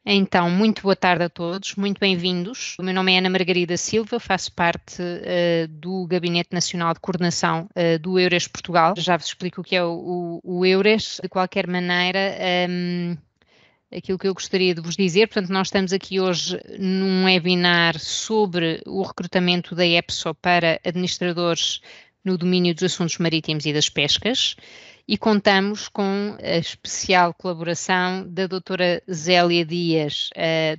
Então, muito boa tarde a todos, muito bem-vindos. O meu nome é Ana Margarida Silva, faço parte do Gabinete Nacional de Coordenação do EURES Portugal. Já vos explico o que é o EURES. De qualquer maneira, aquilo que eu gostaria de vos dizer, portanto, nós estamos aqui hoje num webinar sobre o recrutamento da EPSO para administradores no domínio dos assuntos marítimos e das pescas. E contamos com a especial colaboração da doutora Zélia Dias,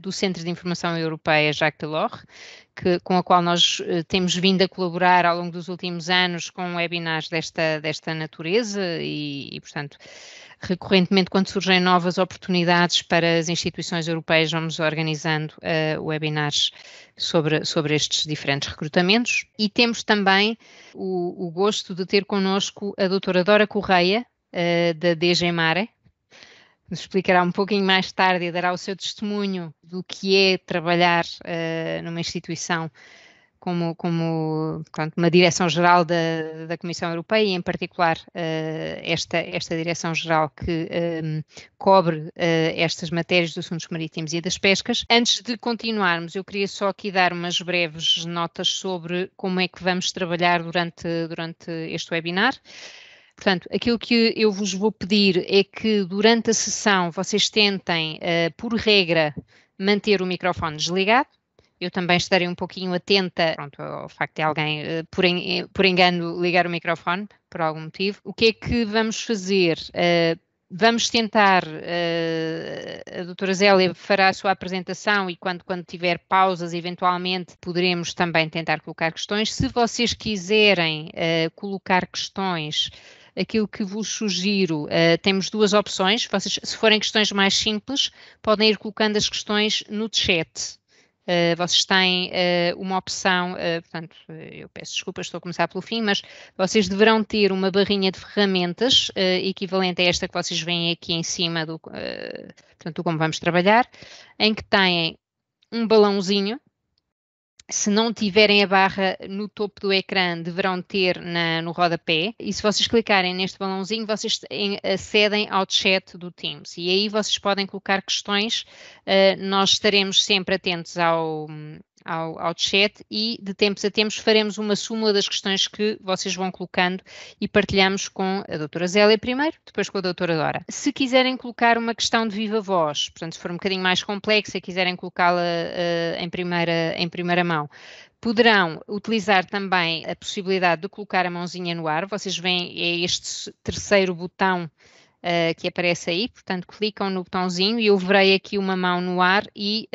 do Centro de Informação Europeia Jacques Delors, com a qual nós temos vindo a colaborar ao longo dos últimos anos com webinars desta natureza e, portanto, recorrentemente, quando surgem novas oportunidades para as instituições europeias, vamos organizando webinars sobre estes diferentes recrutamentos. E temos também o gosto de ter connosco a doutora Dora Correia, da DG Mare. Nos explicará um pouquinho mais tarde e dará o seu testemunho do que é trabalhar numa instituição como portanto, uma direção-geral da Comissão Europeia e, em particular, esta direção-geral que cobre estas matérias dos assuntos marítimos e das pescas. Antes de continuarmos, eu queria só aqui dar umas breves notas sobre como é que vamos trabalhar durante este webinar. Portanto, aquilo que eu vos vou pedir é que durante a sessão vocês tentem, por regra, manter o microfone desligado. Eu também estarei um pouquinho atenta, ao facto de alguém, por engano, ligar o microfone, por algum motivo. O que é que vamos fazer? Vamos tentar, a doutora Zélia fará a sua apresentação e quando tiver pausas, eventualmente, poderemos também tentar colocar questões. Se vocês quiserem colocar questões, aquilo que vos sugiro, temos duas opções. Vocês, se forem questões mais simples, podem ir colocando as questões no chat. Vocês têm uma opção, portanto, eu peço desculpas, estou a começar pelo fim, mas vocês deverão ter uma barrinha de ferramentas equivalente a esta que vocês veem aqui em cima portanto, como vamos trabalhar, em que têm um balãozinho. Se não tiverem a barra no topo do ecrã, deverão ter no rodapé. E se vocês clicarem neste balãozinho, vocês acedem ao chat do Teams. E aí vocês podem colocar questões. Nós estaremos sempre atentos ao chat e de tempos a tempos faremos uma súmula das questões que vocês vão colocando e partilhamos com a doutora Zélia primeiro, depois com a doutora Dora. Se quiserem colocar uma questão de viva voz, portanto, se for um bocadinho mais complexa e quiserem colocá-la em primeira mão, poderão utilizar também a possibilidade de colocar a mãozinha no ar. Vocês veem, é este terceiro botão que aparece aí, portanto clicam no botãozinho e eu verei aqui uma mão no ar e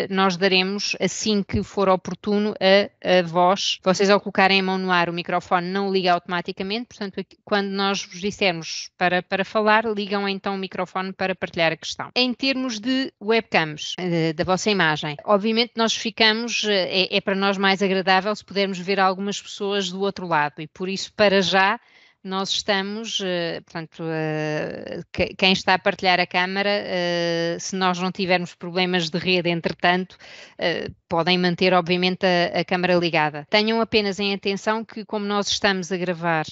nós daremos, assim que for oportuno, a voz. Vocês ao colocarem a mão no ar, o microfone não liga automaticamente, portanto quando nós vos dissermos para falar, ligam então o microfone para partilhar a questão. Em termos de webcams, da vossa imagem, obviamente nós ficamos, é para nós mais agradável se pudermos ver algumas pessoas do outro lado e por isso para já nós estamos, portanto, quem está a partilhar a câmara, se nós não tivermos problemas de rede, entretanto, podem manter, obviamente, a câmara ligada. Tenham apenas em atenção que, como nós estamos a gravar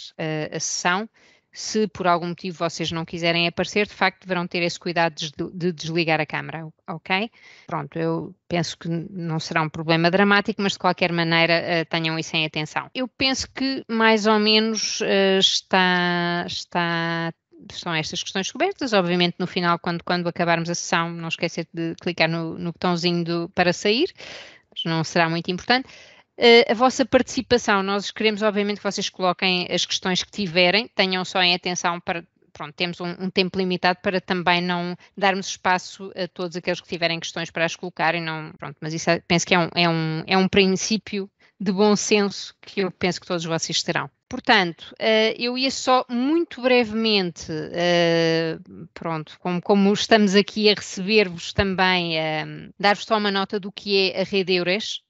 a sessão, se por algum motivo vocês não quiserem aparecer, de facto deverão ter esse cuidado de desligar a câmara, ok? Pronto, eu penso que não será um problema dramático, mas de qualquer maneira tenham isso em atenção. Eu penso que mais ou menos estão estas questões cobertas. Obviamente no final, quando acabarmos a sessão, não esquecer de clicar no botãozinho para sair, mas não será muito importante. A vossa participação, nós queremos obviamente que vocês coloquem as questões que tiverem, tenham só em atenção para, pronto, temos um tempo limitado para também não darmos espaço a todos aqueles que tiverem questões para as colocarem, não, pronto, mas isso penso que é um princípio de bom senso que eu penso que todos vocês terão. Portanto, eu ia só muito brevemente, pronto, como estamos aqui a receber-vos também, dar-vos só uma nota do que é a rede EURES.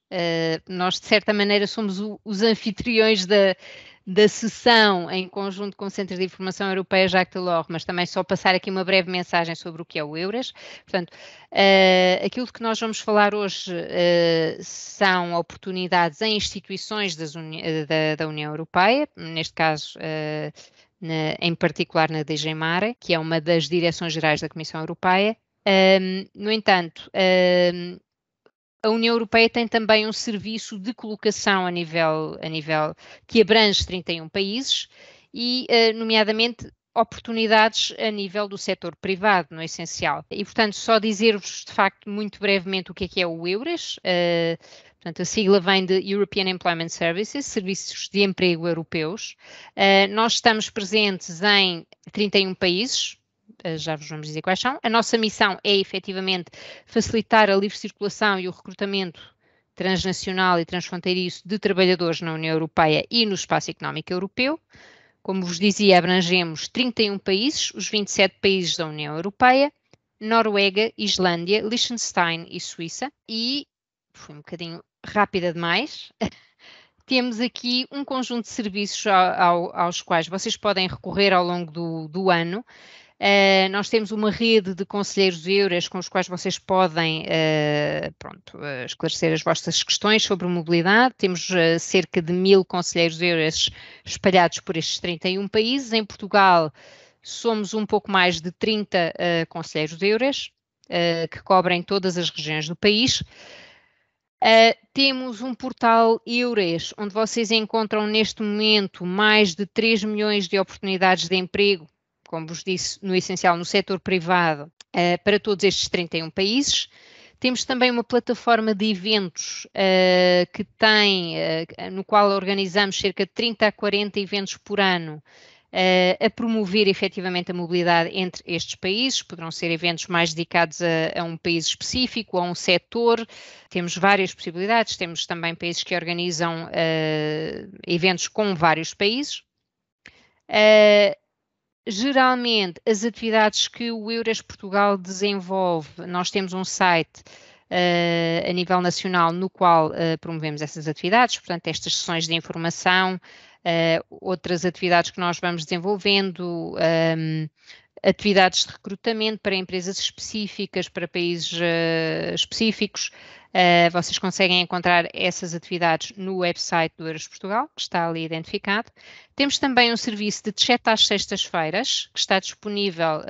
Nós, de certa maneira, somos os anfitriões da sessão em conjunto com o Centro de Informação Europeia Jacques Delors, mas também só passar aqui uma breve mensagem sobre o que é o EURES. Portanto, aquilo que nós vamos falar hoje são oportunidades em instituições da União Europeia, neste caso em particular na DG Mare, que é uma das direções gerais da Comissão Europeia, No entanto, a União Europeia tem também um serviço de colocação a nível que abrange 31 países e, nomeadamente, oportunidades a nível do setor privado, no essencial. E, portanto, só dizer-vos, de facto, muito brevemente o que é o EURES. Portanto, a sigla vem de European Employment Services, Serviços de Emprego Europeus. Nós estamos presentes em 31 países, já vos vamos dizer quais são. A nossa missão é, efetivamente, facilitar a livre circulação e o recrutamento transnacional e transfronteiriço de trabalhadores na União Europeia e no Espaço Económico Europeu. Como vos dizia, abrangemos 31 países, os 27 países da União Europeia, Noruega, Islândia, Liechtenstein e Suíça. E, fui um bocadinho rápida demais, temos aqui um conjunto de serviços aos quais vocês podem recorrer ao longo do ano. Nós temos uma rede de conselheiros EURES com os quais vocês podem esclarecer as vossas questões sobre mobilidade. Temos cerca de 1000 conselheiros EURES espalhados por estes 31 países. Em Portugal somos um pouco mais de 30 conselheiros EURES que cobrem todas as regiões do país. Temos um portal EURES, onde vocês encontram neste momento mais de 3 milhões de oportunidades de emprego, como vos disse, no essencial, no setor privado, para todos estes 31 países. Temos também uma plataforma de eventos no qual organizamos cerca de 30 a 40 eventos por ano, a promover efetivamente a mobilidade entre estes países. Poderão ser eventos mais dedicados a um país específico, a um setor. Temos várias possibilidades. Temos também países que organizam eventos com vários países. Geralmente, as atividades que o EURES Portugal desenvolve, nós temos um site a nível nacional no qual promovemos essas atividades, portanto, estas sessões de informação, outras atividades que nós vamos desenvolvendo, atividades de recrutamento para empresas específicas, para países específicos. Vocês conseguem encontrar essas atividades no website do EURES Portugal, que está ali identificado. Temos também um serviço de chat às sextas-feiras, que está disponível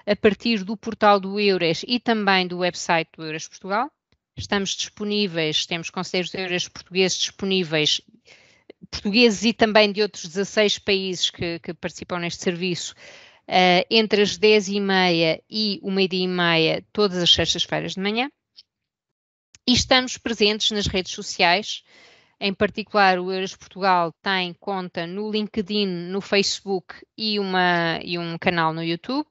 a partir do portal do EURES e também do website do EURES Portugal. Estamos disponíveis, temos conselheiros de EURES portugueses disponíveis, portugueses e também de outros 16 países que participam neste serviço, entre as 10h30 e o meio-dia e meia, todas as sextas-feiras de manhã. E estamos presentes nas redes sociais, em particular o EURES Portugal tem conta no LinkedIn, no Facebook e um canal no YouTube.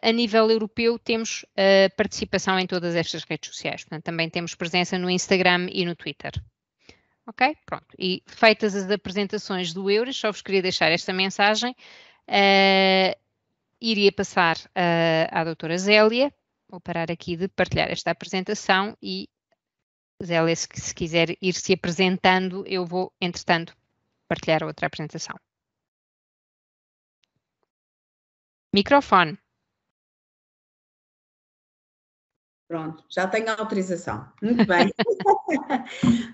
A nível europeu temos participação em todas estas redes sociais, portanto também temos presença no Instagram e no Twitter. Ok? Pronto. E feitas as apresentações do EURES, só vos queria deixar esta mensagem. Iria passar à doutora Zélia. Vou parar aqui de partilhar esta apresentação e, Zélia, se quiser ir se apresentando, eu vou, entretanto, partilhar outra apresentação. Microfone. Pronto, já tenho a autorização. Muito bem.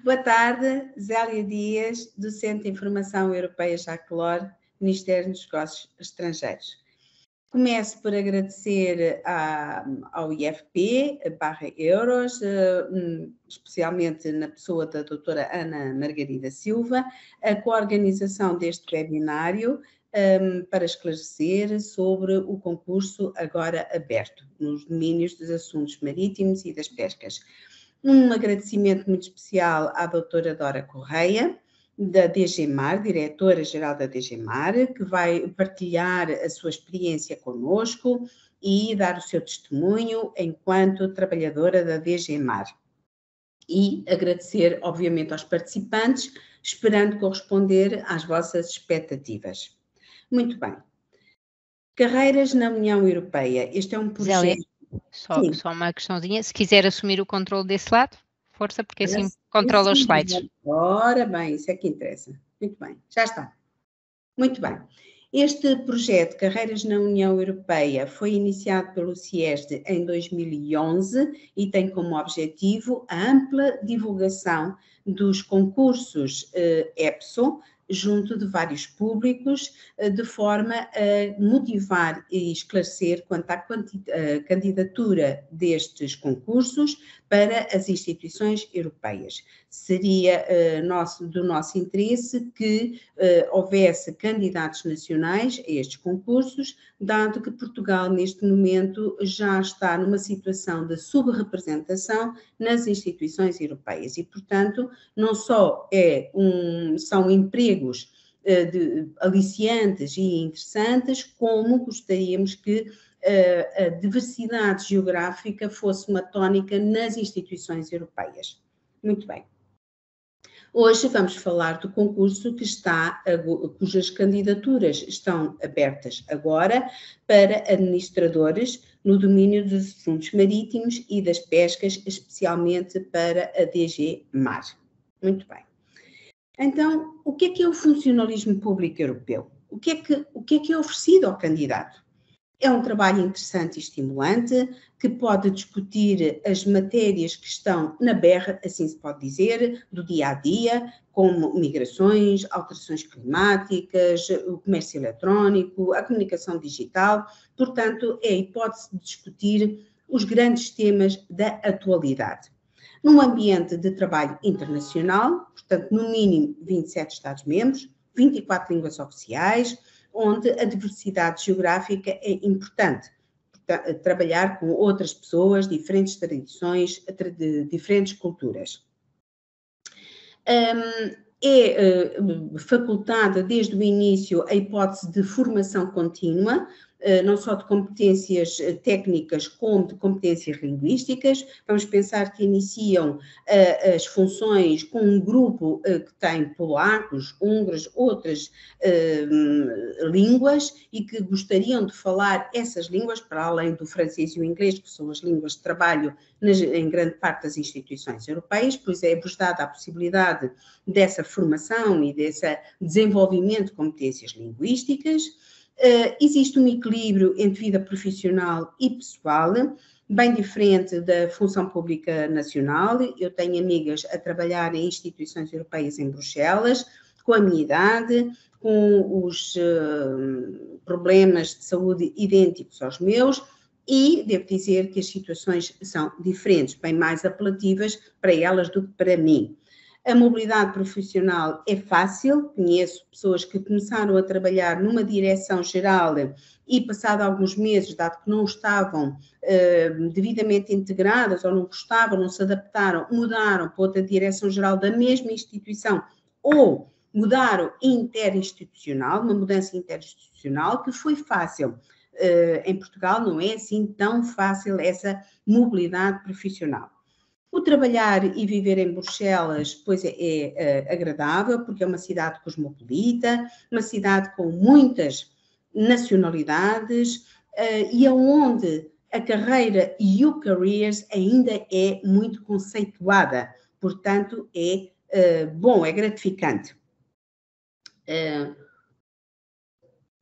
Boa tarde, Zélia Dias, docente de Informação Europeia Jacques-Delors, Ministério dos Negócios Estrangeiros. Começo por agradecer ao IFP/EURES, especialmente na pessoa da doutora Ana Margarida Silva, a coorganização deste webinário para esclarecer sobre o concurso agora aberto nos domínios dos assuntos marítimos e das pescas. Um agradecimento muito especial à doutora Dora Correia, da DG Mar, diretora-geral da DG Mar, que vai partilhar a sua experiência conosco e dar o seu testemunho enquanto trabalhadora da DG Mar. E agradecer, obviamente, aos participantes, esperando corresponder às vossas expectativas. Muito bem. Carreiras na União Europeia. Este é um projeto... Zélia, só uma questãozinha. Se quiser assumir o controle desse lado, força, porque assim controla os slides. Ora bem, isso é que interessa. Muito bem, já está. Muito bem. Este projeto Carreiras na União Europeia foi iniciado pelo CIESD em 2011 e tem como objetivo a ampla divulgação dos concursos EPSO junto de vários públicos, de forma a motivar e esclarecer quanto à candidatura destes concursos para as instituições europeias. Seria do nosso interesse que houvesse candidatos nacionais a estes concursos, dado que Portugal, neste momento, já está numa situação de subrepresentação nas instituições europeias e, portanto, não só são empregos aliciantes e interessantes, como gostaríamos que a diversidade geográfica fosse uma tónica nas instituições europeias. Muito bem. Hoje vamos falar do concurso cujas candidaturas estão abertas agora para administradores no domínio dos assuntos marítimos e das pescas, especialmente para a DG Mar. Muito bem. Então, o que é o funcionalismo público europeu? O que é oferecido ao candidato? É um trabalho interessante e estimulante, que pode discutir as matérias que estão na berra, assim se pode dizer, do dia a dia, como migrações, alterações climáticas, o comércio eletrónico, a comunicação digital. Portanto, é a hipótese de discutir os grandes temas da atualidade. Num ambiente de trabalho internacional, portanto, no mínimo 27 Estados-membros, 24 línguas oficiais, onde a diversidade geográfica é importante. Trabalhar com outras pessoas, diferentes tradições, diferentes culturas. É facultada desde o início a hipótese de formação contínua, não só de competências técnicas como de competências linguísticas. Vamos pensar que iniciam as funções com um grupo que tem polacos, húngaros, outras línguas e que gostariam de falar essas línguas, para além do francês e o inglês, que são as línguas de trabalho em grande parte das instituições europeias, pois é-vos dada a possibilidade dessa formação e desse desenvolvimento de competências linguísticas. Existe um equilíbrio entre vida profissional e pessoal, bem diferente da função pública nacional. Eu tenho amigas a trabalhar em instituições europeias em Bruxelas, com a minha idade, com os problemas de saúde idênticos aos meus, e devo dizer que as situações são diferentes, bem mais apelativas para elas do que para mim. A mobilidade profissional é fácil, conheço pessoas que começaram a trabalhar numa direção geral e, passado alguns meses, dado que não estavam devidamente integradas ou não gostavam, não se adaptaram, mudaram para outra direção geral da mesma instituição ou mudaram interinstitucional, uma mudança interinstitucional que foi fácil. Em Portugal não é assim tão fácil essa mobilidade profissional. O trabalhar e viver em Bruxelas, pois é agradável, porque é uma cidade cosmopolita, uma cidade com muitas nacionalidades e onde a carreira e o careers ainda é muito conceituada. Portanto, é bom, é gratificante.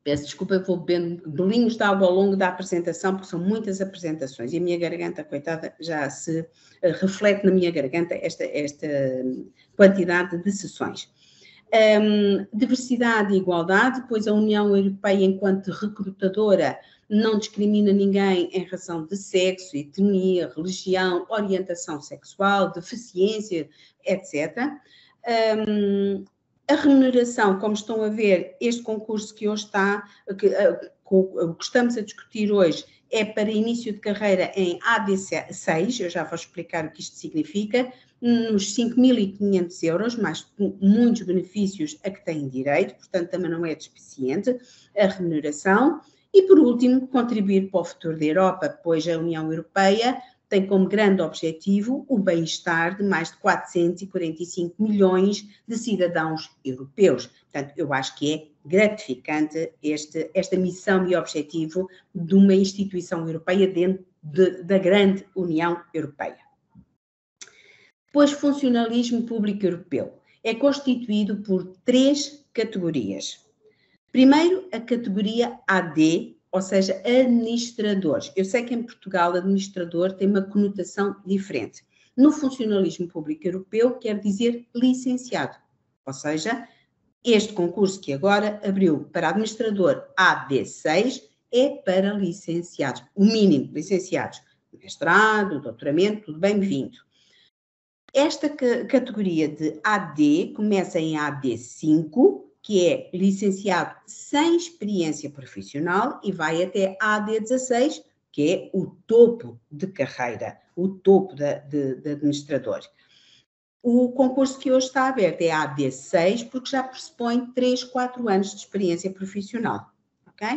Peço desculpa, eu vou bebendo bolinhos de água ao longo da apresentação, porque são muitas apresentações e a minha garganta, coitada, já se reflete na minha garganta esta quantidade de sessões. Diversidade e igualdade, pois a União Europeia, enquanto recrutadora, não discrimina ninguém em razão de sexo, etnia, religião, orientação sexual, deficiência, etc. A remuneração, como estão a ver, este concurso que hoje o que estamos a discutir hoje é para início de carreira em AD6, eu já vou explicar o que isto significa, nos 5.500 euros, mais muitos benefícios a que têm direito, portanto também não é despiciente a remuneração. E por último, contribuir para o futuro da Europa, pois a União Europeia tem como grande objetivo o bem-estar de mais de 445 milhões de cidadãos europeus. Portanto, eu acho que é gratificante esta missão e objetivo de uma instituição europeia dentro da grande União Europeia. Pois, funcionalismo público europeu é constituído por 3 categorias. Primeiro, a categoria AD, ou seja, administradores. Eu sei que em Portugal administrador tem uma conotação diferente. No funcionalismo público europeu quer dizer licenciado, ou seja, Este concurso que agora abriu para administrador AD6 é para licenciados, o mínimo, licenciados, mestrado, doutoramento, tudo bem-vindo. Esta categoria de AD começa em AD5, que é licenciado sem experiência profissional, e vai até AD16, que é o topo de carreira, o topo de administrador. O concurso que hoje está aberto é AD6, porque já pressupõe 3, 4 anos de experiência profissional, ok?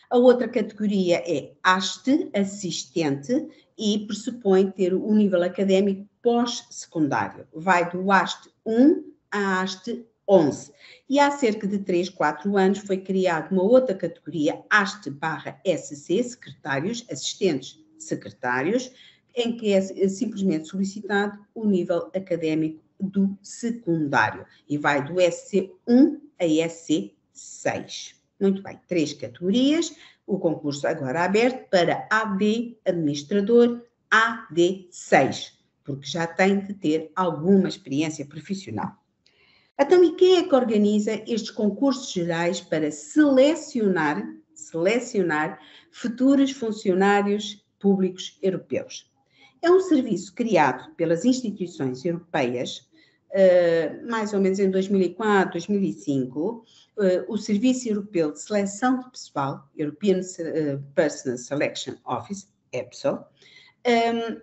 A outra categoria é ASTE, assistente, e pressupõe ter o nível académico pós-secundário. Vai do ASTE 1 a ASTE 11. E há cerca de 3, 4 anos foi criada uma outra categoria, ASTE/SC, secretários, assistentes secretários, em que é simplesmente solicitado o nível académico do secundário. E vai do SC1 a SC6. Muito bem, 3 categorias. O concurso agora aberto para AD, administrador, AD6, porque já tem de ter alguma experiência profissional. Então, e quem é que organiza estes concursos gerais para selecionar futuros funcionários públicos europeus? É um serviço criado pelas instituições europeias, mais ou menos em 2004, 2005, o Serviço Europeu de Seleção de Pessoal, European Personal Selection Office, EPSO,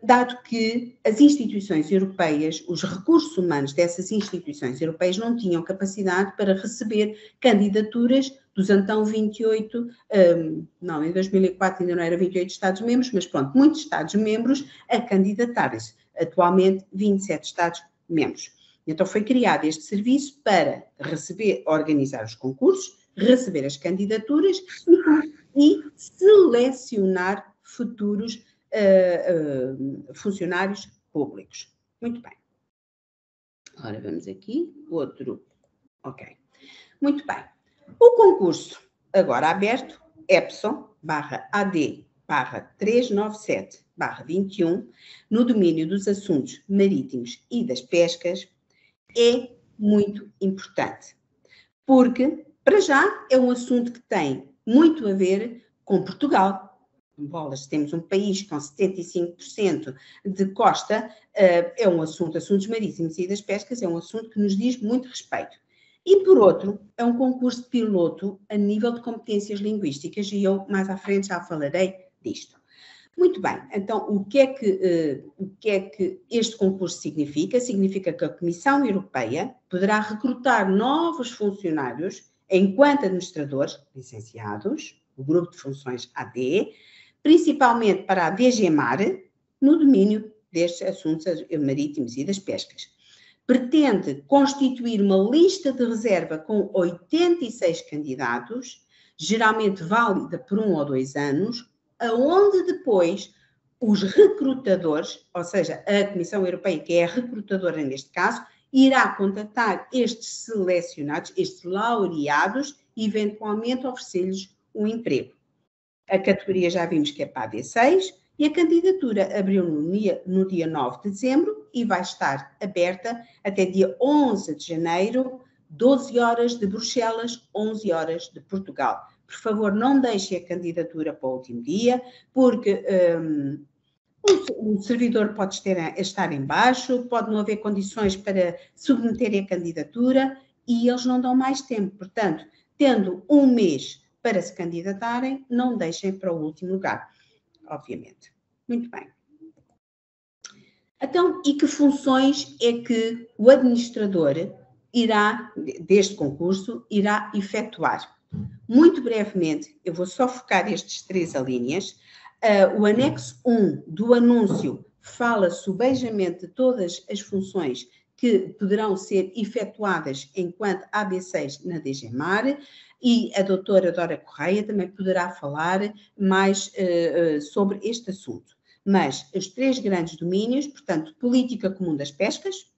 dado que as instituições europeias, os recursos humanos dessas instituições europeias não tinham capacidade para receber candidaturas dos então 28, em 2004 ainda não era 28 Estados-membros, mas pronto, muitos Estados-membros a candidatarem-se, atualmente 27 Estados-membros. Então foi criado este serviço para organizar os concursos, receber as candidaturas e selecionar futuros funcionários públicos. Muito bem. Ora, vamos aqui, outro. Ok. Muito bem. O concurso agora aberto, EPSO/AD/397/21, no domínio dos assuntos marítimos e das pescas, é muito importante. Porque, para já, é um assunto que tem muito a ver com Portugal. Bolas, temos um país com 75% de costa, é um assunto, assuntos marítimos e das pescas, é um assunto que nos diz muito respeito. E, por outro, é um concurso de piloto a nível de competências linguísticas, e eu mais à frente já falarei disto. Muito bem, então o que é que este concurso significa? Significa que a Comissão Europeia poderá recrutar novos funcionários enquanto administradores licenciados, o grupo de funções AD, principalmente para a DG Mar, no domínio destes assuntos marítimos e das pescas. Pretende constituir uma lista de reserva com 86 candidatos, geralmente válida por 1 ou 2 anos, aonde depois os recrutadores, ou seja, a Comissão Europeia, que é a recrutadora neste caso, irá contatar estes selecionados, estes laureados, e eventualmente oferecer-lhes um emprego. A categoria já vimos que é para a D6 e a candidatura abriu no dia 9 de dezembro e vai estar aberta até dia 11 de janeiro, 12 horas de Bruxelas, 11 horas de Portugal. Por favor, não deixem a candidatura para o último dia, porque o servidor pode estar em baixo, pode não haver condições para submeterem a candidatura e eles não dão mais tempo. Portanto, tendo um mês para se candidatarem, não deixem para o último lugar, obviamente. Muito bem. Então, e que funções é que o administrador deste concurso, irá efetuar? Muito brevemente, eu vou só focar estes 3 alíneas. O anexo 1 do anúncio fala subejamente de todas as funções que poderão ser efetuadas enquanto AB6 na DG Mar, e a doutora Dora Correia também poderá falar mais sobre este assunto. Mas os 3 grandes domínios, portanto, política comum das pescas,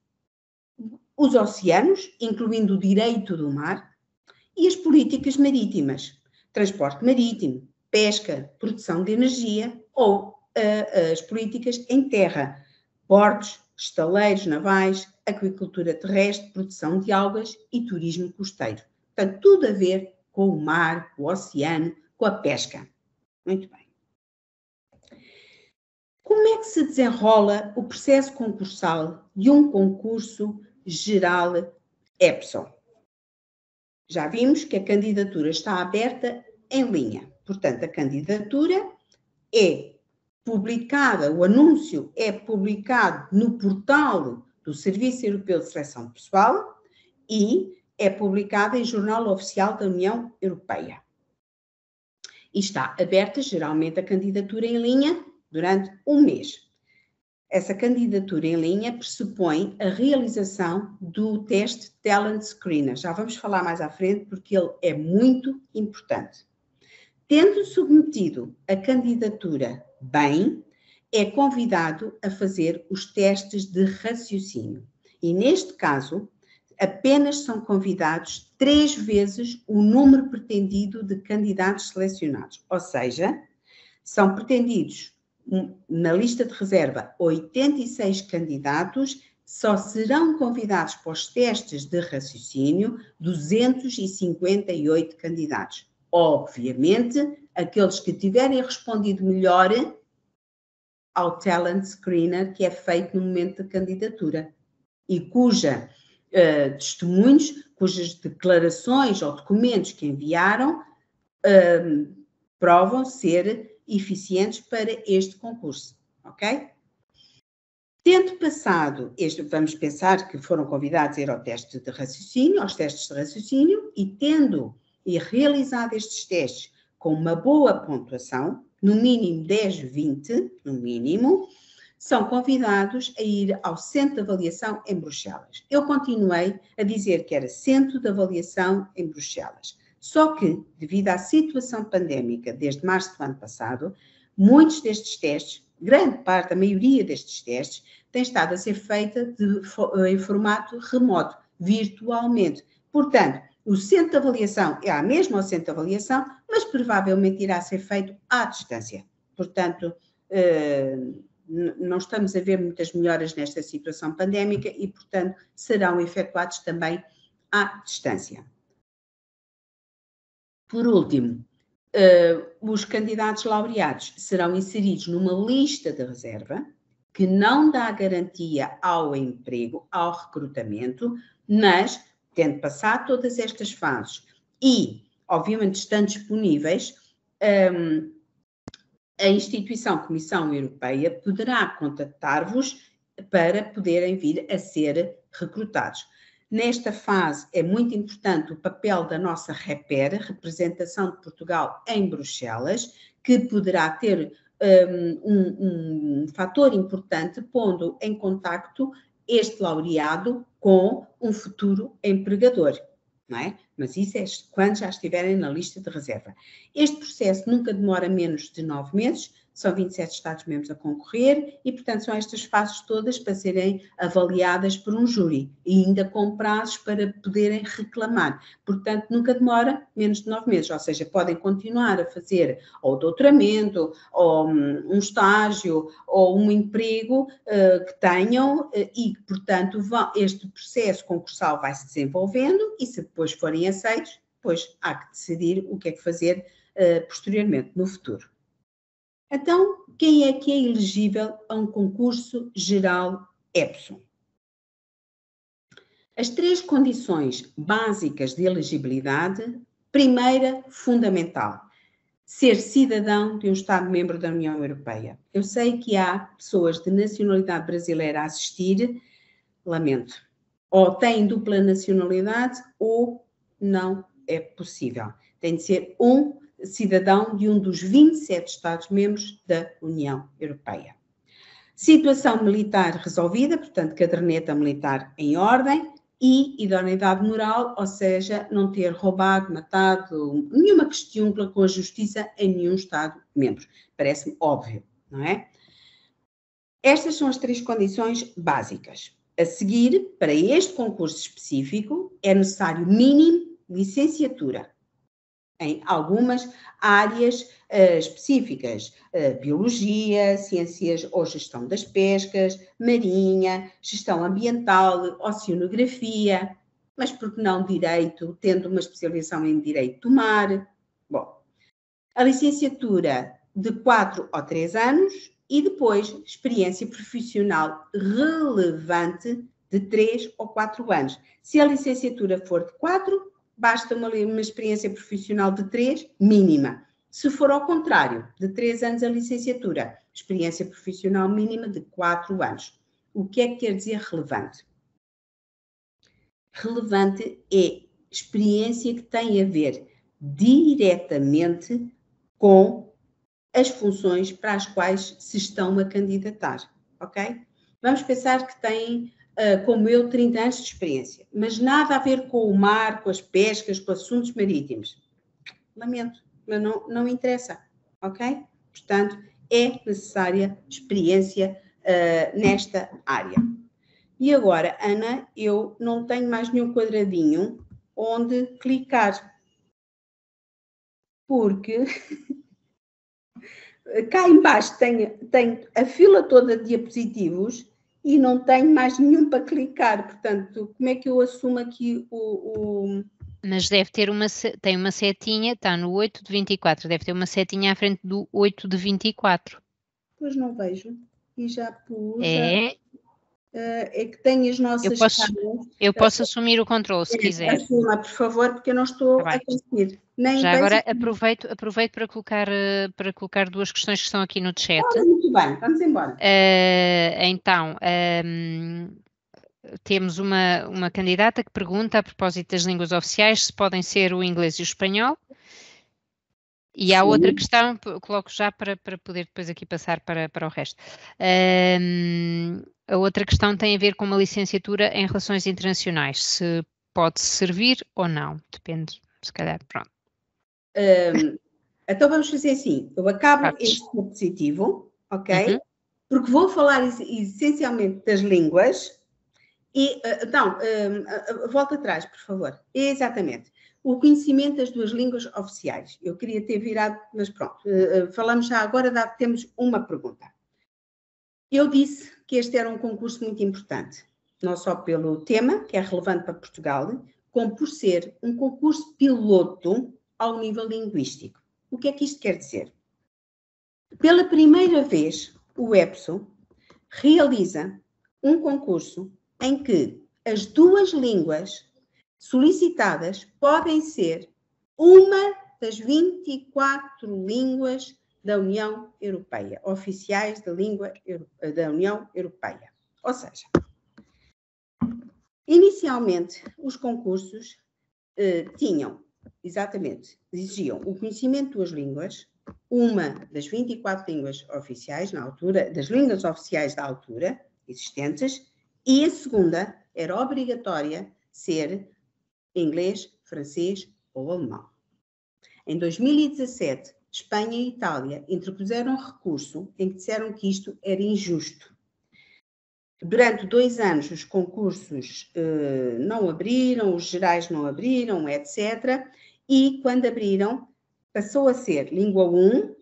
os oceanos, incluindo o direito do mar, e as políticas marítimas, transporte marítimo, pesca, produção de energia, ou as políticas em terra, portos, estaleiros navais, aquicultura terrestre, produção de algas e turismo costeiro. Portanto, tudo a ver com o mar, com o oceano, com a pesca. Muito bem. Como é que se desenrola o processo concursal de um concurso geral EPSO? Já vimos que a candidatura está aberta em linha. Portanto, a candidatura é publicada, o anúncio é publicado no portal do Serviço Europeu de Seleção de Pessoal e é publicado em Jornal Oficial da União Europeia. E está aberta, geralmente, a candidatura em linha durante um mês. Essa candidatura em linha pressupõe a realização do teste Talent Screener. Já vamos falar mais à frente, porque ele é muito importante. Tendo submetido a candidatura bem, é convidado a fazer os testes de raciocínio. E, neste caso, apenas são convidados 3 vezes o número pretendido de candidatos selecionados. Ou seja, são pretendidos, na lista de reserva, 86 candidatos, só serão convidados para os testes de raciocínio 258 candidatos. Obviamente, aqueles que tiverem respondido melhor ao Talent Screener, que é feito no momento da candidatura, e cuja testemunhos, cujas declarações ou documentos que enviaram provam ser eficientes para este concurso, ok? Tendo passado vamos pensar que foram convidados a ir ao teste de raciocínio, aos testes de raciocínio, e tendo realizado estes testes com uma boa pontuação, no mínimo 10, 20, no mínimo, são convidados a ir ao Centro de Avaliação em Bruxelas. Eu continuei a dizer que era Centro de Avaliação em Bruxelas. Só que, devido à situação pandémica desde março do ano passado, muitos destes testes, grande parte, a maioria destes testes, tem estado a ser feita em formato remoto, virtualmente. Portanto, o centro de avaliação é a mesma ao centro de avaliação, mas provavelmente irá ser feito à distância. Portanto, não estamos a ver muitas melhoras nesta situação pandémica e, portanto, serão efetuados também à distância. Por último, os candidatos laureados serão inseridos numa lista de reserva que não dá garantia ao emprego, ao recrutamento, mas, tendo passado todas estas fases e, obviamente, estando disponíveis, a instituição Comissão Europeia poderá contactar-vos para poderem vir a ser recrutados. Nesta fase é muito importante o papel da nossa REPER, representação de Portugal em Bruxelas, que poderá ter um fator importante pondo em contacto este laureado com um futuro empregador, não é? Mas isso é quando já estiverem na lista de reserva. Este processo nunca demora menos de 9 meses, são 27 Estados-membros a concorrer e, portanto, são estas fases todas para serem avaliadas por um júri e ainda com prazos para poderem reclamar. Portanto, nunca demora menos de 9 meses, ou seja, podem continuar a fazer ou doutoramento, ou um estágio, ou um emprego que tenham e, portanto, este processo concursal vai se desenvolvendo e, se depois forem aceitos, depois há que decidir o que é que fazer posteriormente, no futuro. Então, quem é que é elegível a um concurso geral EPSO? As 3 condições básicas de elegibilidade, primeira, fundamental, ser cidadão de um Estado-membro da União Europeia. Eu sei que há pessoas de nacionalidade brasileira a assistir, lamento, ou têm dupla nacionalidade ou não é possível. Tem de ser um cidadão de um dos 27 Estados-membros da União Europeia. Situação militar resolvida, portanto, caderneta militar em ordem e idoneidade moral, ou seja, não ter roubado, matado, nenhuma questiúncula com a justiça em nenhum Estado-membro. Parece-me óbvio, não é? Estas são as 3 condições básicas. A seguir, para este concurso específico, é necessário mínimo licenciatura. em algumas áreas específicas, biologia, ciências ou gestão das pescas, marinha, gestão ambiental, oceanografia, mas por que não direito, tendo uma especialização em direito do mar? Bom, a licenciatura de 4 ou 3 anos e depois experiência profissional relevante de 3 ou 4 anos. Se a licenciatura for de 4, basta uma experiência profissional de 3, mínima. Se for ao contrário, de 3 anos a licenciatura, experiência profissional mínima de 4 anos. O que é que quer dizer relevante? Relevante é experiência que tem a ver diretamente com as funções para as quais se estão a candidatar, ok? Vamos pensar que têm, como eu, 30 anos de experiência, mas nada a ver com o mar, com as pescas, com assuntos marítimos. Lamento, mas não interessa, ok? Portanto, é necessária experiência nesta área. E agora, Ana, eu não tenho mais nenhum quadradinho onde clicar, porque cá embaixo tem a fila toda de diapositivos e não tenho mais nenhum para clicar. Portanto, como é que eu assumo aqui o... Mas deve ter tem uma setinha, está no 8 de 24, deve ter uma setinha à frente do 8 de 24. Pois não vejo. E já pus... É, é que tem as nossas eu posso assumir o controle, se quiser. Assuma, por favor, porque eu não estou a conseguir. Já agora aproveito para colocar duas questões que estão aqui no chat. Muito bem, vamos embora. Então, temos uma candidata que pergunta, a propósito das línguas oficiais, se podem ser o inglês e o espanhol. E há outra questão, coloco já para poder depois aqui passar para o resto. A outra questão tem a ver com uma licenciatura em Relações Internacionais, se pode servir ou não, depende, se calhar, pronto. Então vamos fazer assim, eu acabo este diapositivo, ok? Porque vou falar essencialmente das línguas e, então, volta atrás, por favor. Exatamente. O conhecimento das duas línguas oficiais. Eu queria ter virado, mas pronto, falamos já agora, temos uma pergunta. Eu disse que este era um concurso muito importante, não só pelo tema, que é relevante para Portugal, como por ser um concurso piloto ao nível linguístico. O que é que isto quer dizer? Pela primeira vez, o EPSO realiza um concurso em que as duas línguas solicitadas podem ser uma das 24 línguas da União Europeia, oficiais da língua da União Europeia. Ou seja, inicialmente, os concursos exigiam o conhecimento de duas línguas, uma das 24 línguas oficiais na altura, das línguas oficiais da altura existentes, e a segunda era obrigatória ser inglês, francês ou alemão. Em 2017, Espanha e Itália interpuseram um recurso em que disseram que isto era injusto. Durante 2 anos os concursos não abriram, os gerais não abriram, etc. E quando abriram, passou a ser língua 1,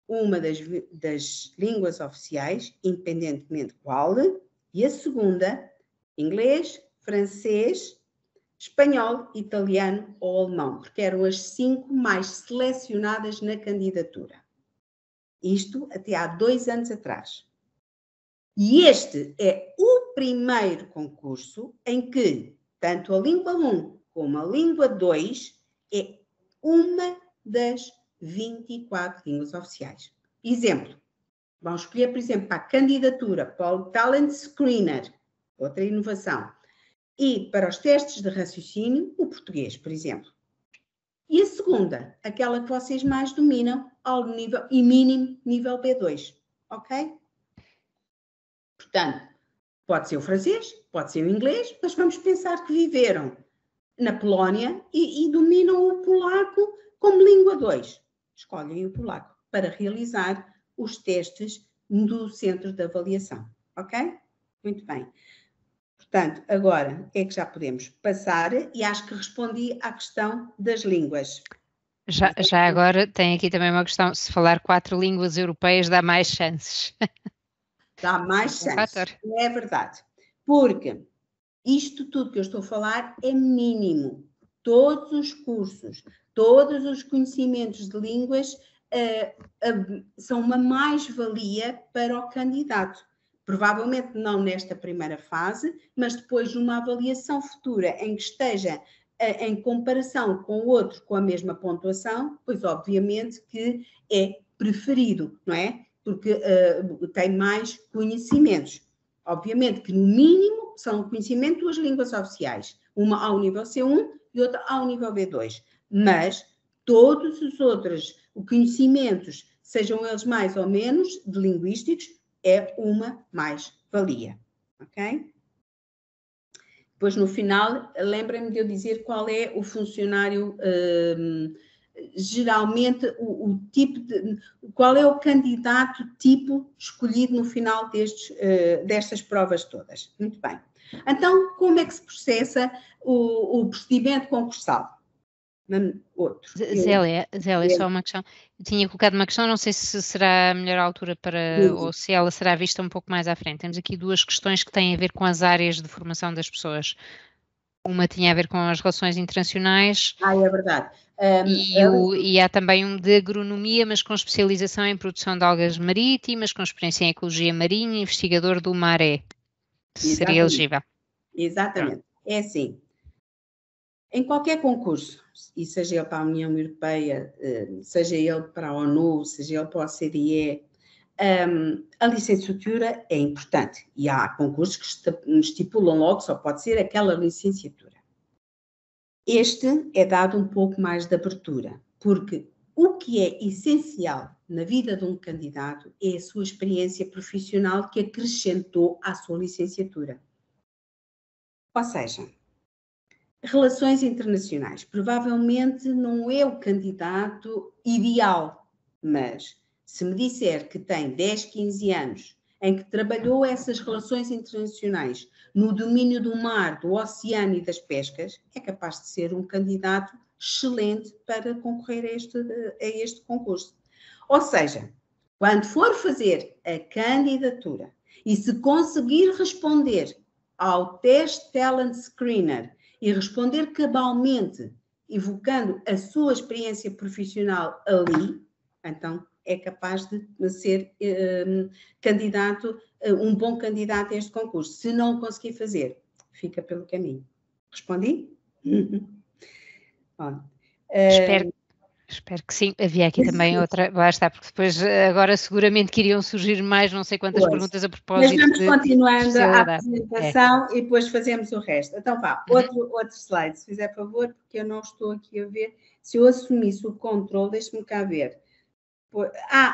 uma das línguas oficiais, independentemente qual, e a segunda, inglês, francês, espanhol, italiano ou alemão, porque eram as 5 mais selecionadas na candidatura. Isto até há 2 anos atrás. E este é o primeiro concurso em que tanto a língua 1 como a língua 2 é uma das 24 línguas oficiais. Exemplo, vamos escolher, por exemplo, para a candidatura para o Talent Screener, outra inovação, e para os testes de raciocínio, o português, por exemplo. E a segunda, aquela que vocês mais dominam, ao nível e mínimo nível B2, ok? Portanto, pode ser o francês, pode ser o inglês, mas vamos pensar que viveram na Polónia e dominam o polaco como língua 2. Escolhem o polaco para realizar os testes do centro de avaliação, ok? Muito bem. Portanto, agora é que já podemos passar e acho que respondi à questão das línguas. Já agora tem aqui também uma questão, se falar 4 línguas europeias dá mais chances. Dá mais chances, é verdade. Porque isto tudo que eu estou a falar é mínimo. Todos os cursos, todos os conhecimentos de línguas são uma mais-valia para o candidato. Provavelmente não nesta primeira fase, mas depois numa avaliação futura em que esteja em comparação com o outro com a mesma pontuação, pois obviamente que é preferido, não é? Porque tem mais conhecimentos. Obviamente que no mínimo são o conhecimento de 2 línguas oficiais, uma ao nível C1 e outra ao nível B2, mas todos os outros conhecimentos, sejam eles mais ou menos de linguísticos, é uma mais-valia, ok? Depois, no final, lembrem-me de eu dizer qual é o funcionário, geralmente, o tipo de... Qual é o candidato tipo escolhido no final destas provas todas. Muito bem. Então, como é que se processa o procedimento concursal? Outro. Zélia, só uma questão. Eu tinha colocado uma questão, não sei se será a melhor altura para, ou se ela será vista um pouco mais à frente. Temos aqui 2 questões que têm a ver com as áreas de formação das pessoas. Uma tinha a ver com as relações internacionais. É verdade. E há também um de agronomia, mas com especialização em produção de algas marítimas, com experiência em ecologia marinha, investigador do maré. Seria elegível. Exatamente. É assim. Em qualquer concurso, e seja ele para a União Europeia, seja ele para a ONU, seja ele para a OCDE, a licenciatura é importante. E há concursos que estipulam logo que só pode ser aquela licenciatura. Este é dado um pouco mais de abertura, porque o que é essencial na vida de um candidato é a sua experiência profissional que acrescentou à sua licenciatura. Ou seja, relações internacionais. Provavelmente não é o candidato ideal, mas se me disser que tem 10, 15 anos em que trabalhou essas relações internacionais no domínio do mar, do oceano e das pescas, é capaz de ser um candidato excelente para concorrer a este concurso. Ou seja, quando for fazer a candidatura e se conseguir responder ao teste Talent Screener e responder cabalmente, evocando a sua experiência profissional ali, então é capaz de ser candidato, um bom candidato a este concurso. Se não o conseguir fazer, fica pelo caminho. Respondi? Espero que sim. Havia aqui também outra, basta, porque depois agora seguramente que iriam surgir mais não sei quantas perguntas a propósito. Mas vamos continuando a apresentação e depois fazemos o resto. Então vá, outro slide, se fizer favor, porque eu não estou aqui a ver. Se eu assumisse o controle, deixe-me cá ver.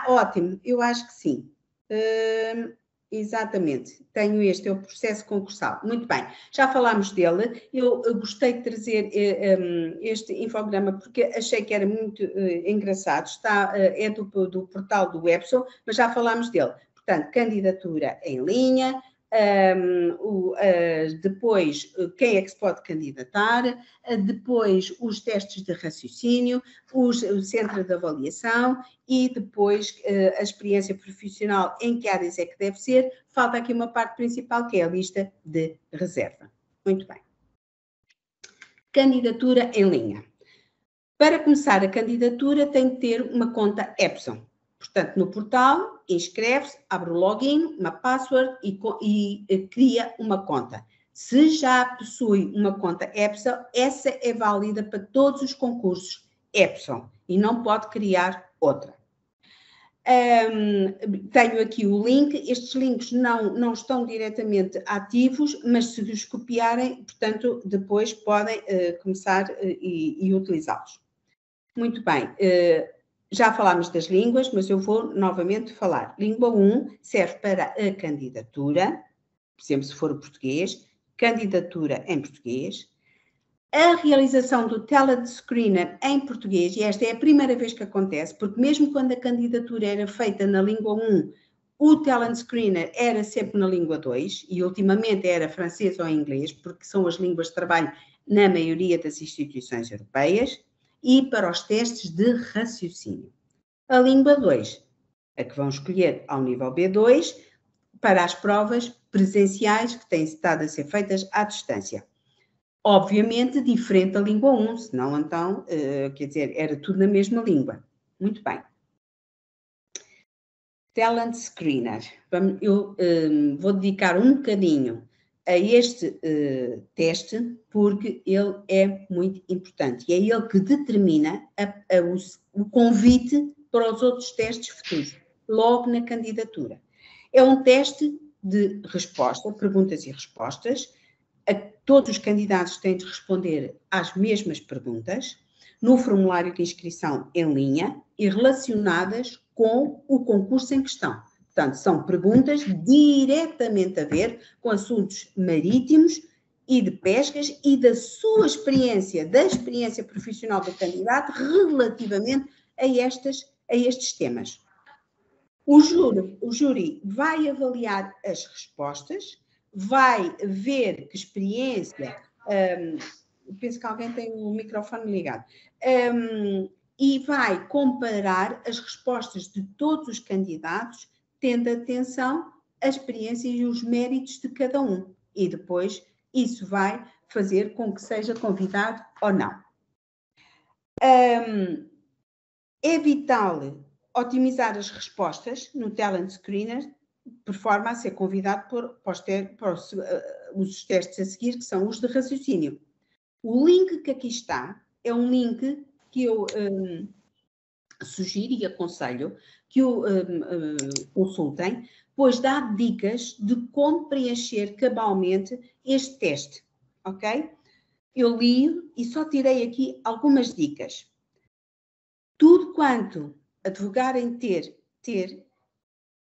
Ótimo, eu acho que sim. Exatamente, tenho este, é o processo concursal. Muito bem, já falámos dele. Eu gostei de trazer este infograma porque achei que era muito engraçado. É do portal do Epson, mas já falámos dele. Portanto, candidatura em linha, depois quem é que se pode candidatar, depois os testes de raciocínio, o centro de avaliação e depois a experiência profissional em que áreas é que deve ser. Falta aqui uma parte principal que é a lista de reserva. Muito bem. Candidatura em linha. Para começar a candidatura tem que ter uma conta Epson. Portanto, no portal, inscreve-se, abre o login, uma password e cria uma conta. Se já possui uma conta Epson, essa é válida para todos os concursos Epson e não pode criar outra. Tenho aqui o link. Estes links não estão diretamente ativos, mas se os copiarem, portanto, depois podem começar e utilizá-los. Muito bem. Já falámos das línguas, mas eu vou novamente falar. Língua 1 serve para a candidatura, por exemplo, se for o português, candidatura em português. A realização do Talent Screener em português, e esta é a primeira vez que acontece, porque mesmo quando a candidatura era feita na língua 1, o Talent Screener era sempre na língua 2, e ultimamente era francês ou inglês, porque são as línguas de trabalho na maioria das instituições europeias. e para os testes de raciocínio. A língua 2, a que vão escolher ao nível B2, para as provas presenciais que têm estado a ser feitas à distância. Obviamente, diferente da língua 1, senão então, quer dizer, era tudo na mesma língua. Muito bem. Talent Screener. Eu vou dedicar um bocadinho a este teste, porque ele é muito importante. E é ele que determina o convite para os outros testes futuros, logo na candidatura. É um teste de resposta, perguntas e respostas. Todos os candidatos têm de responder às mesmas perguntas, no formulário de inscrição em linha e relacionadas com o concurso em questão. Portanto, são perguntas diretamente a ver com assuntos marítimos e de pescas e da sua experiência, da experiência profissional do candidato relativamente a estes temas. O júri vai avaliar as respostas, vai ver que experiência, penso que alguém tem o microfone ligado, e vai comparar as respostas de todos os candidatos, tendo atenção à experiência e os méritos de cada um. E depois isso vai fazer com que seja convidado ou não. É vital otimizar as respostas no Talent Screener, por forma a ser convidado para os testes a seguir, que são os de raciocínio. O link que aqui está é um link que eu sugiro e aconselho que o consultem, pois dá dicas de como preencher cabalmente este teste, ok? Eu li e só tirei aqui algumas dicas. Tudo quanto advogarem ter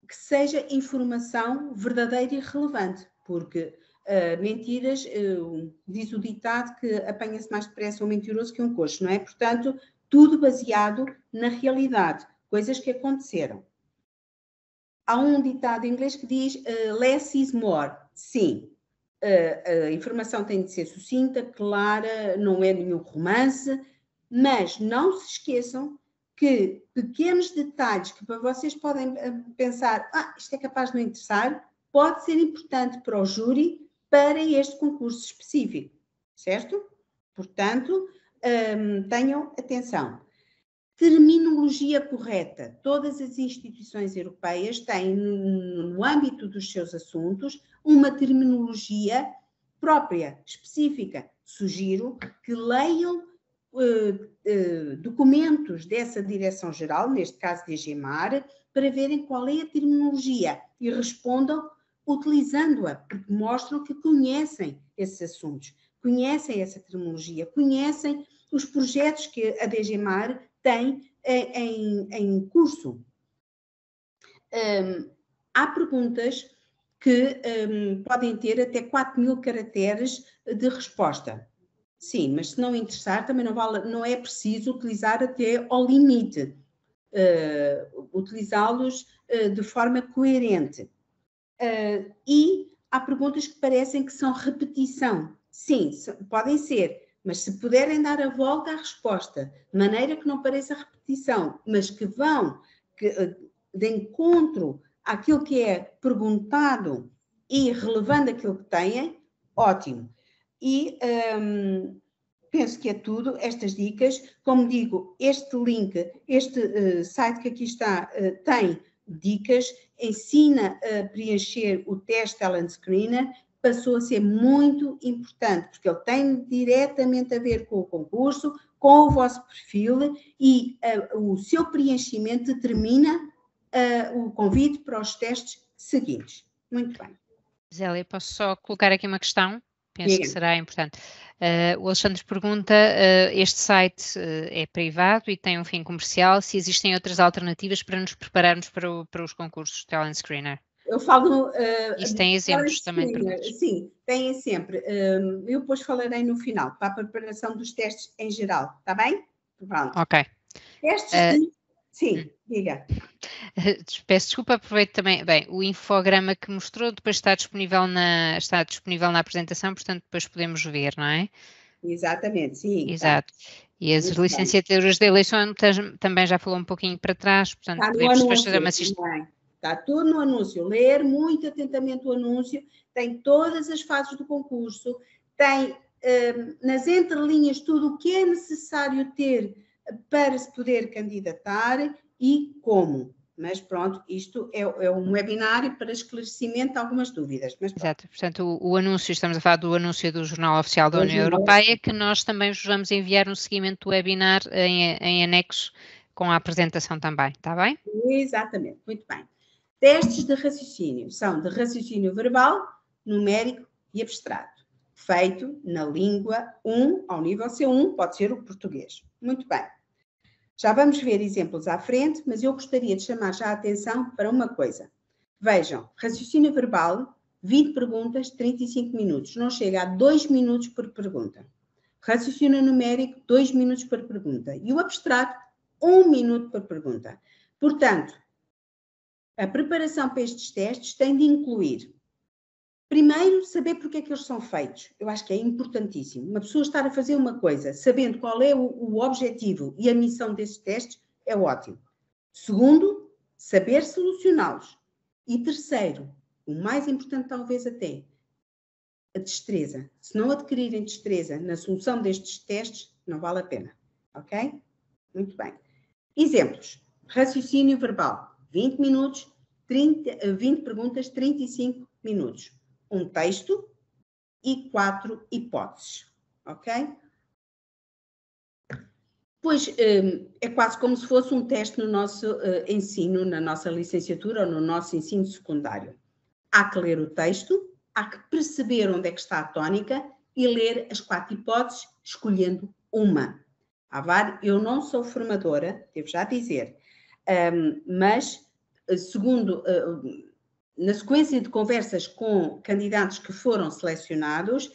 que seja informação verdadeira e relevante, porque mentiras, diz o ditado que apanha-se mais depressa um mentiroso que um coxo, não é? Portanto, tudo baseado na realidade, coisas que aconteceram. Há um ditado em inglês que diz less is more. Sim, a informação tem de ser sucinta, clara, não é nenhum romance, mas não se esqueçam que pequenos detalhes que para vocês podem pensar, isto é capaz de não interessar, pode ser importante para o júri para este concurso específico, certo? Portanto, tenham atenção. Terminologia correta. Todas as instituições europeias têm, no âmbito dos seus assuntos, uma terminologia própria, específica. Sugiro que leiam documentos dessa Direção-Geral, neste caso DGMAR, para verem qual é a terminologia e respondam utilizando-a, porque mostram que conhecem esses assuntos, conhecem essa terminologia, conhecem os projetos que a DGMAR tem em curso. Há perguntas que podem ter até 4.000 caracteres de resposta. Sim, mas se não interessar, também não é preciso utilizar até ao limite. Utilizá-los de forma coerente. E há perguntas que parecem que são repetição. Sim, podem ser, mas se puderem dar a volta à resposta, de maneira que não pareça repetição, mas que vão de encontro àquilo que é perguntado e relevando aquilo que têm, ótimo. E penso que é tudo, estas dicas. Como digo, este link, este site que aqui está, tem dicas, ensina a preencher o teste Talent Screener, passou a ser muito importante, porque ele tem diretamente a ver com o concurso, com o vosso perfil e o seu preenchimento determina o convite para os testes seguintes. Muito bem. Zélia, posso só colocar aqui uma questão? Penso que será importante. O Alexandre pergunta, este site é privado e tem um fim comercial, se existem outras alternativas para nos prepararmos para os concursos Talent Screener? Eu falo... Isso tem exemplos também. Sim, tem sempre. Eu depois falarei no final, para a preparação dos testes em geral, está bem? Pronto. Ok. Testes Sim, diga. Peço desculpa, aproveito também. Bem, o infograma que mostrou depois está disponível na apresentação, portanto depois podemos ver, não é? exatamente, sim. Exato. E as Muito bem. licenciaturas de eleição também já falou um pouquinho para trás, portanto, Está no podemos depois fazer anúncio também. Está tudo no anúncio. Ler muito atentamente o anúncio, tem todas as fases do concurso, tem nas entrelinhas tudo o que é necessário ter para se poder candidatar e como. Mas pronto, isto é um webinário para esclarecimento de algumas dúvidas. Mas exato, portanto o anúncio, estamos a falar do anúncio do Jornal Oficial da União Europeia, que nós também vos vamos enviar um seguimento do webinar em anexo com a apresentação também, está bem? Exatamente, muito bem. Testes de raciocínio são de raciocínio verbal, numérico e abstrato, feito na língua 1, ao nível C1, pode ser o português. Muito bem. Já vamos ver exemplos à frente, mas eu gostaria de chamar já a atenção para uma coisa. Vejam, raciocínio verbal, 20 perguntas, 35 minutos. Não chega a 2 minutos por pergunta. Raciocínio numérico, 2 minutos por pergunta. E o abstrato, 1 minuto por pergunta. Portanto, a preparação para estes testes tem de incluir, primeiro, saber porque é que eles são feitos. Eu acho que é importantíssimo. Uma pessoa estar a fazer uma coisa, sabendo qual é o objetivo e a missão desses testes, é ótimo. Segundo, saber solucioná-los. E terceiro, o mais importante talvez até, a destreza. Se não adquirirem destreza na solução destes testes, não vale a pena. Ok? Muito bem. Exemplos. Raciocínio verbal. 20 minutos, 20 perguntas, 35 minutos. Um texto e 4 hipóteses, ok? Pois é quase como se fosse um teste no nosso ensino, na nossa licenciatura ou no nosso ensino secundário. Há que ler o texto, há que perceber onde é que está a tónica e ler as 4 hipóteses, escolhendo uma. Eu não sou formadora, devo já dizer, mas segundo, na sequência de conversas com candidatos que foram selecionados,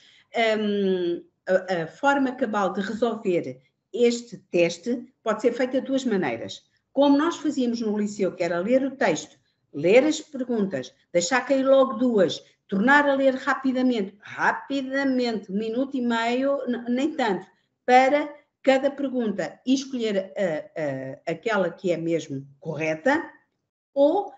a forma cabal de resolver este teste pode ser feita de duas maneiras. Como nós fazíamos no liceu, que era ler o texto, ler as perguntas, deixar cair logo duas, tornar a ler rapidamente, 1 minuto e meio, nem tanto, para cada pergunta e escolher aquela que é mesmo correta, ou,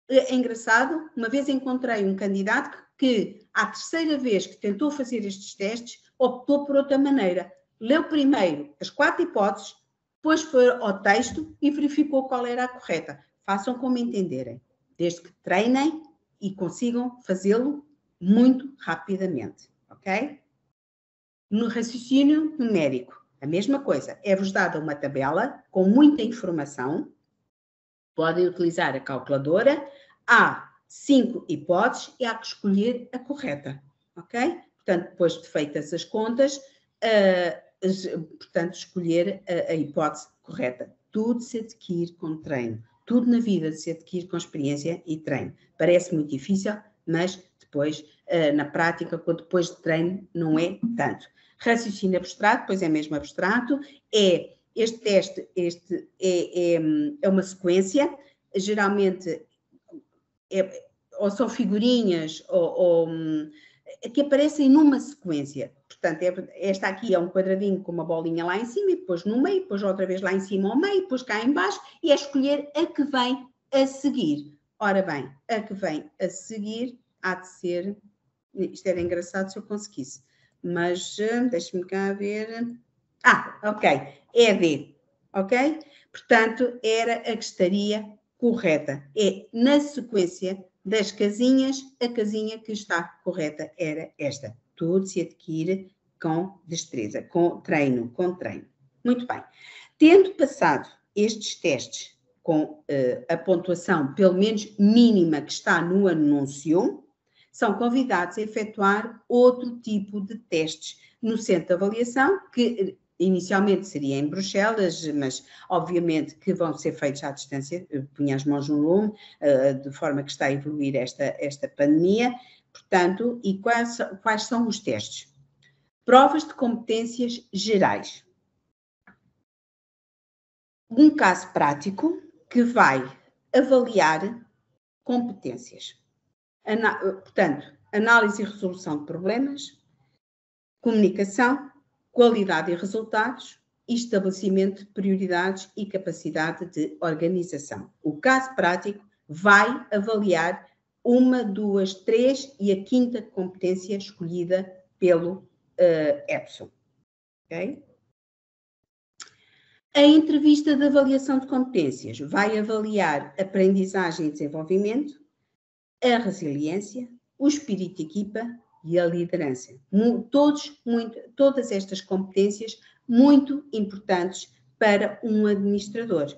é engraçado, uma vez encontrei um candidato que, à terceira vez que tentou fazer estes testes, optou por outra maneira. Leu primeiro as 4 hipóteses, depois foi ao texto e verificou qual era a correta. Façam como entenderem, desde que treinem e consigam fazê-lo muito rapidamente, ok? No raciocínio numérico, a mesma coisa. É-vos dada uma tabela com muita informação. Podem utilizar a calculadora. Há 5 hipóteses e há que escolher a correta, ok? Portanto, depois de feitas as contas, portanto, escolher a hipótese correta. Tudo se adquire com treino. Tudo na vida se adquire com experiência e treino. Parece muito difícil, mas depois, na prática, depois de treino, não é tanto. Raciocínio abstrato, pois é mesmo abstrato, este teste é uma sequência, geralmente ou são figurinhas que aparecem numa sequência. Portanto, esta aqui é um quadradinho com uma bolinha lá em cima, e depois no meio, depois outra vez lá em cima ao meio, depois cá em baixo, e é escolher a que vem a seguir. Ora bem, a que vem a seguir há de ser... Isto era engraçado se eu conseguisse, mas deixe-me cá ver... ok, é a D, ok? Portanto, era a que estaria correta. É na sequência das casinhas, a casinha que está correta era esta. Tudo se adquire com destreza, com treino. Muito bem. Tendo passado estes testes com a pontuação, pelo menos mínima, que está no anúncio, são convidados a efetuar outro tipo de testes no centro de avaliação, que inicialmente seria em Bruxelas, mas obviamente que vão ser feitos à distância, punha as mãos no lume, de forma que está a evoluir esta pandemia. Portanto, e quais são os testes? Provas de competências gerais. Um caso prático que vai avaliar competências. Portanto, análise e resolução de problemas, comunicação, qualidade e resultados e estabelecimento de prioridades e capacidade de organização. O caso prático vai avaliar 1, 2, 3 e a 5ª competência escolhida pelo EPSO. Okay? A entrevista de avaliação de competências vai avaliar aprendizagem e desenvolvimento, a resiliência, o espírito de equipa e a liderança. Todas estas competências muito importantes para um administrador.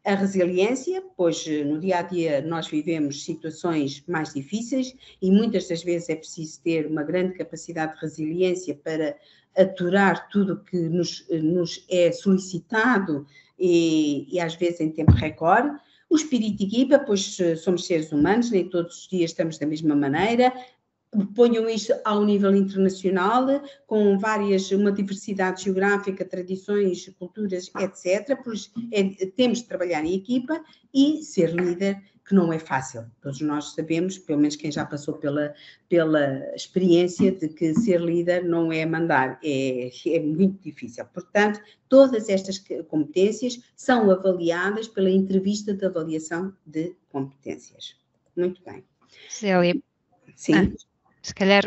A resiliência, pois no dia-a-dia nós vivemos situações mais difíceis e muitas das vezes é preciso ter uma grande capacidade de resiliência para aturar tudo o que nos é solicitado e às vezes em tempo recorde. O espírito de equipa, pois somos seres humanos, nem todos os dias estamos da mesma maneira. Ponham isto ao nível internacional, com uma diversidade geográfica, tradições, culturas, etc. Pois temos de trabalhar em equipa e ser líder, que não é fácil. Todos nós sabemos, pelo menos quem já passou pela experiência, de que ser líder não é mandar, é muito difícil. Portanto, todas estas competências são avaliadas pela entrevista de avaliação de competências. Muito bem. Célia. Sim. Se calhar,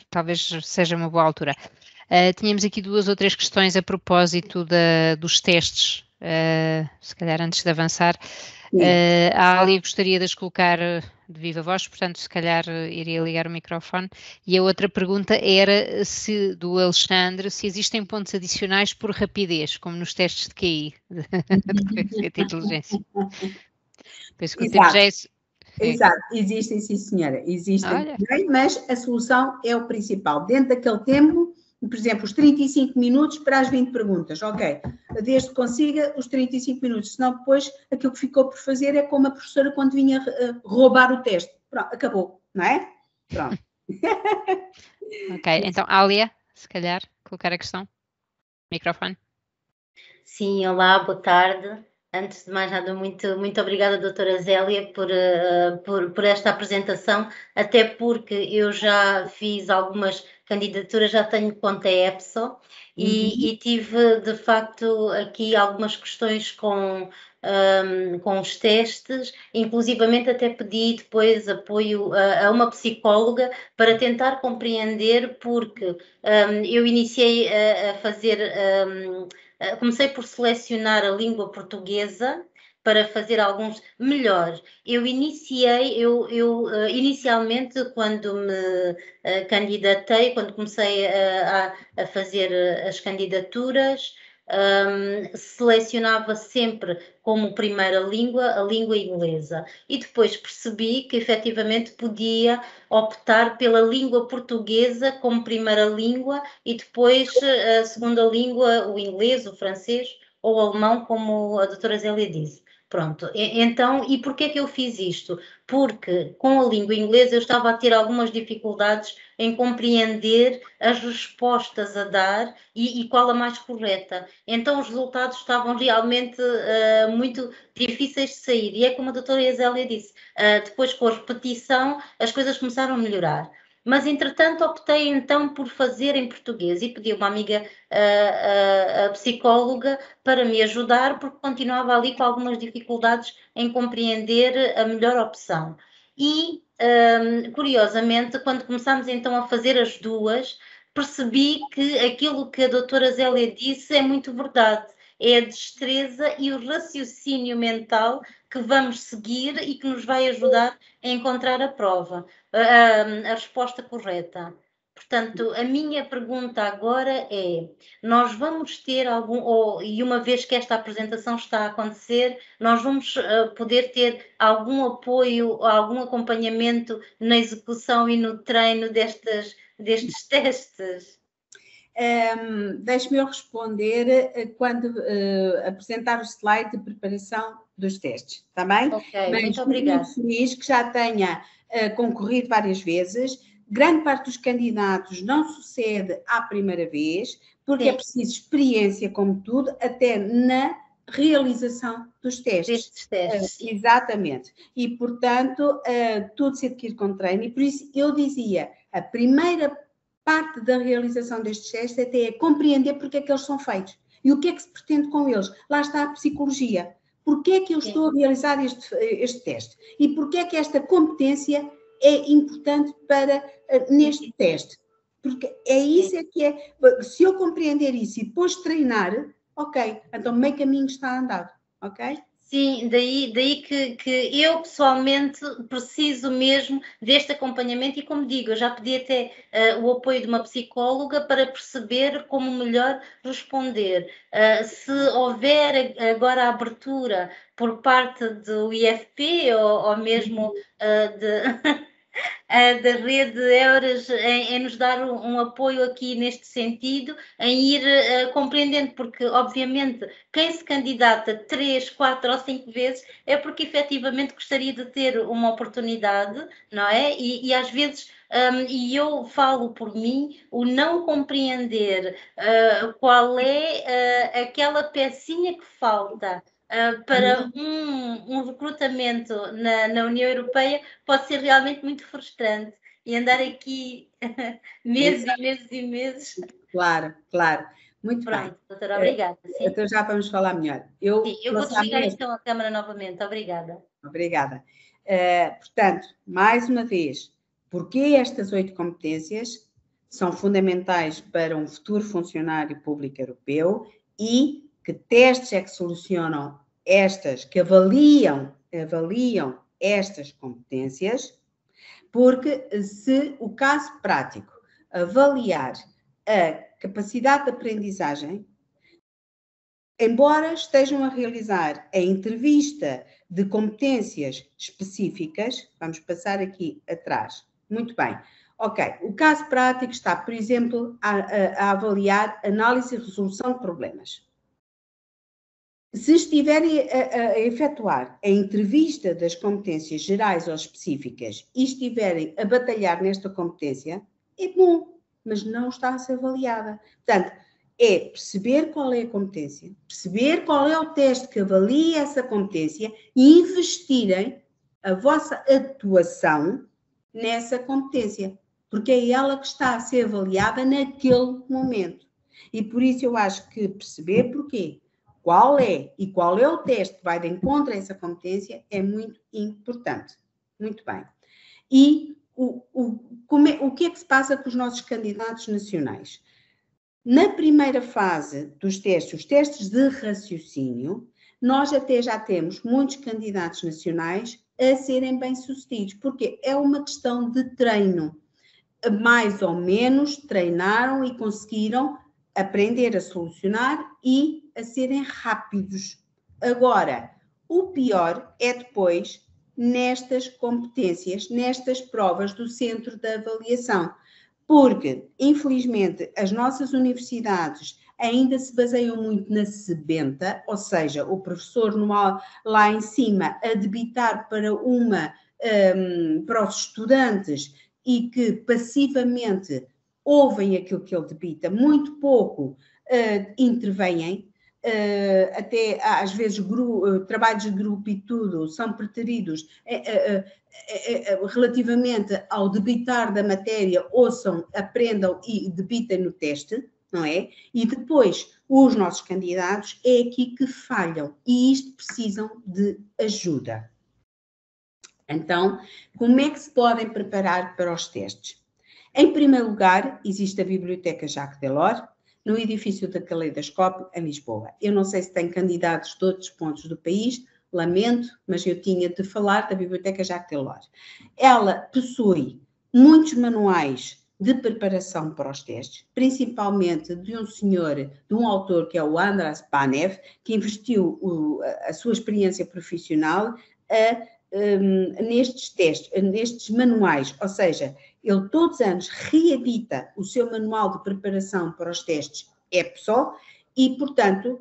talvez seja uma boa altura. Tínhamos aqui 2 ou 3 questões a propósito dos testes, se calhar antes de avançar. A Alia gostaria de as colocar de viva voz, portanto, se calhar iria ligar o microfone. E a outra pergunta era, do Alexandre, se existem pontos adicionais por rapidez, como nos testes de QI, de inteligência. Penso que o tempo já é... Exato, existem sim senhora, existem também, mas a solução é o principal. Dentro daquele tempo, por exemplo, os 35 minutos para as 20 perguntas, ok, desde que consiga os 35 minutos, senão depois aquilo que ficou por fazer é como a professora quando vinha roubar o teste. Pronto, acabou, não é? Pronto. Ok, então Alia, se calhar, colocar a questão. Microfone. Sim, olá, boa tarde. Antes de mais nada, muito obrigada, doutora Zélia, por esta apresentação, até porque eu já fiz algumas candidaturas, já tenho conta EPSO e tive, de facto, aqui algumas questões com os testes, inclusivamente até pedi depois apoio a uma psicóloga para tentar compreender, porque eu iniciei a fazer... comecei por selecionar a língua portuguesa para fazer alguns melhor. Eu inicialmente, quando me candidatei, quando comecei a fazer as candidaturas, selecionava sempre como primeira língua a língua inglesa e depois percebi que efetivamente podia optar pela língua portuguesa como primeira língua e depois a segunda língua, o inglês, o francês ou o alemão, como a doutora Zélia disse. Pronto, então, e porquê que eu fiz isto? Porque com a língua inglesa eu estava a ter algumas dificuldades em compreender as respostas a dar e qual a mais correta. Então os resultados estavam realmente muito difíceis de sair. E é como a doutora Zélia disse, depois com a repetição as coisas começaram a melhorar. Mas, entretanto, optei então por fazer em português e pedi a uma amiga, a psicóloga, para me ajudar, porque continuava ali com algumas dificuldades em compreender a melhor opção. E, curiosamente, quando começámos então a fazer as duas, percebi que aquilo que a doutora Zélia disse é muito verdade. É a destreza e o raciocínio mental que vamos seguir e que nos vai ajudar a encontrar a prova, a resposta correta. Portanto, a minha pergunta agora é, nós vamos ter e uma vez que esta apresentação está a acontecer, nós vamos poder ter algum apoio, algum acompanhamento na execução e no treino destes testes? Deixe-me eu responder quando apresentar o slide de preparação dos testes, está bem? Ok, muito obrigada. Muito feliz que já tenha concorrido várias vezes. Grande parte dos candidatos não sucede à primeira vez, porque é preciso experiência, como tudo, até na realização dos testes. Destes testes. Exatamente. E, portanto, tudo se adquire com treino. E por isso eu dizia, a primeira parte da realização destes testes até é compreender porque é que eles são feitos e o que é que se pretende com eles. Lá está a psicologia. Porquê é que eu estou a realizar este teste? E porquê é que esta competência é importante para neste teste? Porque é isso é que é... Se eu compreender isso e depois treinar, ok, então meio caminho está andado, ok? Sim, daí que eu pessoalmente preciso mesmo deste acompanhamento e, como digo, eu já pedi até o apoio de uma psicóloga para perceber como melhor responder. Se houver agora a abertura por parte do IFP ou mesmo da rede Euras em nos dar um apoio aqui neste sentido, em ir compreendendo, porque obviamente quem se candidata 3, 4 ou 5 vezes é porque efetivamente gostaria de ter uma oportunidade, não é? E às vezes, e eu falo por mim, o não compreender qual é aquela pecinha que falta para um recrutamento na União Europeia pode ser realmente muito frustrante e andar aqui meses e meses e meses. Claro, claro. Muito Pronto, bem. doutora, obrigada. Sim. Então já vamos falar melhor. Sim, eu vou desligar então a câmara novamente. Obrigada. Obrigada. Portanto, mais uma vez, porque estas 8 competências são fundamentais para um futuro funcionário público europeu e que testes é que solucionam estas, que avaliam estas competências, porque se o caso prático avaliar a capacidade de aprendizagem, embora estejam a realizar a entrevista de competências específicas, vamos passar aqui atrás. Muito bem. Ok, o caso prático está, por exemplo, a avaliar análise e resolução de problemas. Se estiverem a efetuar a entrevista das competências gerais ou específicas e estiverem a batalhar nesta competência, é bom, mas não está a ser avaliada. Portanto, é perceber qual é a competência, perceber qual é o teste que avalia essa competência e investirem a vossa atuação nessa competência, porque é ela que está a ser avaliada naquele momento. E por isso eu acho que perceber porquê, qual é o teste que vai de encontro a essa competência é muito importante. Muito bem. E o que é que se passa com os nossos candidatos nacionais? Na primeira fase dos testes, os testes de raciocínio, nós até já temos muitos candidatos nacionais a serem bem-sucedidos, porque é uma questão de treino. Mais ou menos treinaram e conseguiram aprender a solucionar e a serem rápidos. Agora, o pior é depois nestas competências, nestas provas do centro de avaliação, porque, infelizmente, as nossas universidades ainda se baseiam muito na sebenta, ou seja, o professor lá em cima a debitar para os estudantes e que passivamente ouvem aquilo que ele debita, muito pouco intervêm, até às vezes trabalhos de grupo e tudo são preteridos relativamente ao debitar da matéria, ouçam, aprendam e debitem no teste, não é? E depois os nossos candidatos é aqui que falham e isto precisam de ajuda. Então, como é que se podem preparar para os testes? Em primeiro lugar, existe a Biblioteca Jacques Delors, no edifício da Caleidoscópio, em Lisboa. Eu não sei se tem candidatos de outros pontos do país, lamento, mas eu tinha de falar da Biblioteca Jacques Delors. Ela possui muitos manuais de preparação para os testes, principalmente de um autor que é o Andras Panev, que investiu a sua experiência profissional nestes testes, nestes manuais, ou seja, ele todos os anos reedita o seu manual de preparação para os testes EPSO e, portanto,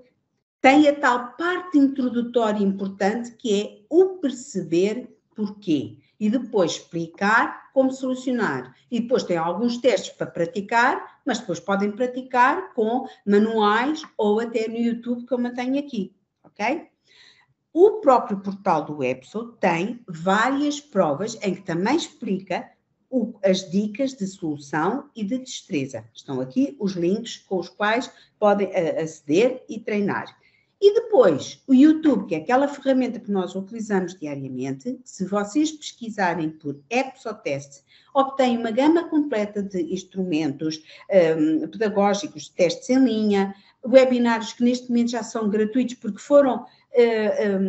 tem a tal parte introdutória importante que é o perceber porquê e depois explicar como solucionar. E depois tem alguns testes para praticar, mas depois podem praticar com manuais ou até no YouTube, como eu tenho aqui, ok? O próprio portal do EPSO tem várias provas em que também explica as dicas de solução e de destreza. Estão aqui os links com os quais podem aceder e treinar. E depois, o YouTube, que é aquela ferramenta que nós utilizamos diariamente, se vocês pesquisarem por EPSO-Test, obtêm uma gama completa de instrumentos pedagógicos, testes em linha, webinários que neste momento já são gratuitos porque foram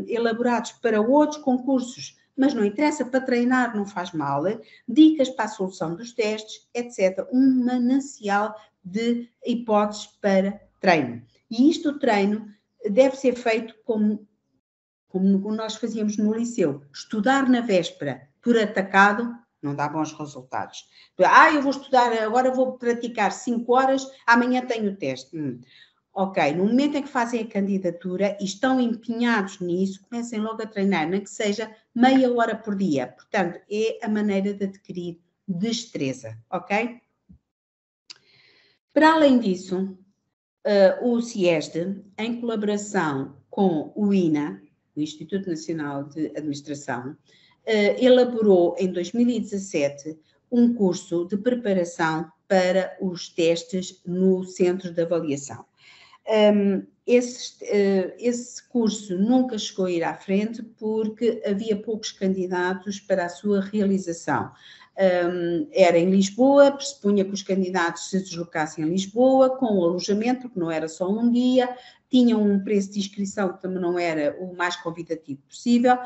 elaborados para outros concursos, mas não interessa, para treinar não faz mal, dicas para a solução dos testes, etc. Um manancial de hipóteses para treino. E isto, o treino, deve ser feito como nós fazíamos no liceu. Estudar na véspera por atacado não dá bons resultados. Eu vou estudar, agora vou praticar 5 horas, amanhã tenho o teste. Ok, no momento em que fazem a candidatura e estão empenhados nisso, comecem logo a treinar, nem que seja meia hora por dia. Portanto, é a maneira de adquirir destreza, ok? Para além disso, o CIESD, em colaboração com o INA, o Instituto Nacional de Administração, elaborou em 2017 um curso de preparação para os testes no centro de avaliação. Esse curso nunca chegou a ir à frente porque havia poucos candidatos para a sua realização. Era em Lisboa, pressupunha que os candidatos se deslocassem a Lisboa com o alojamento, que não era só um dia, tinham um preço de inscrição que também não era o mais convidativo possível.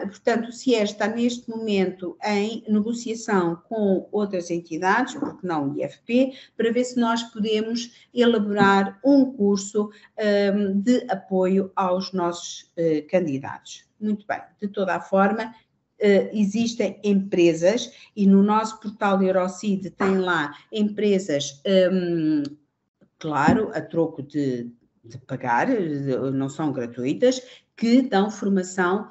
Portanto, o CIES está neste momento em negociação com outras entidades, porque não o IFP, para ver se nós podemos elaborar um curso de apoio aos nossos candidatos. Muito bem, de toda a forma, existem empresas e no nosso portal Eurocid tem lá empresas, claro, a troco de pagar, não são gratuitas, que dão formação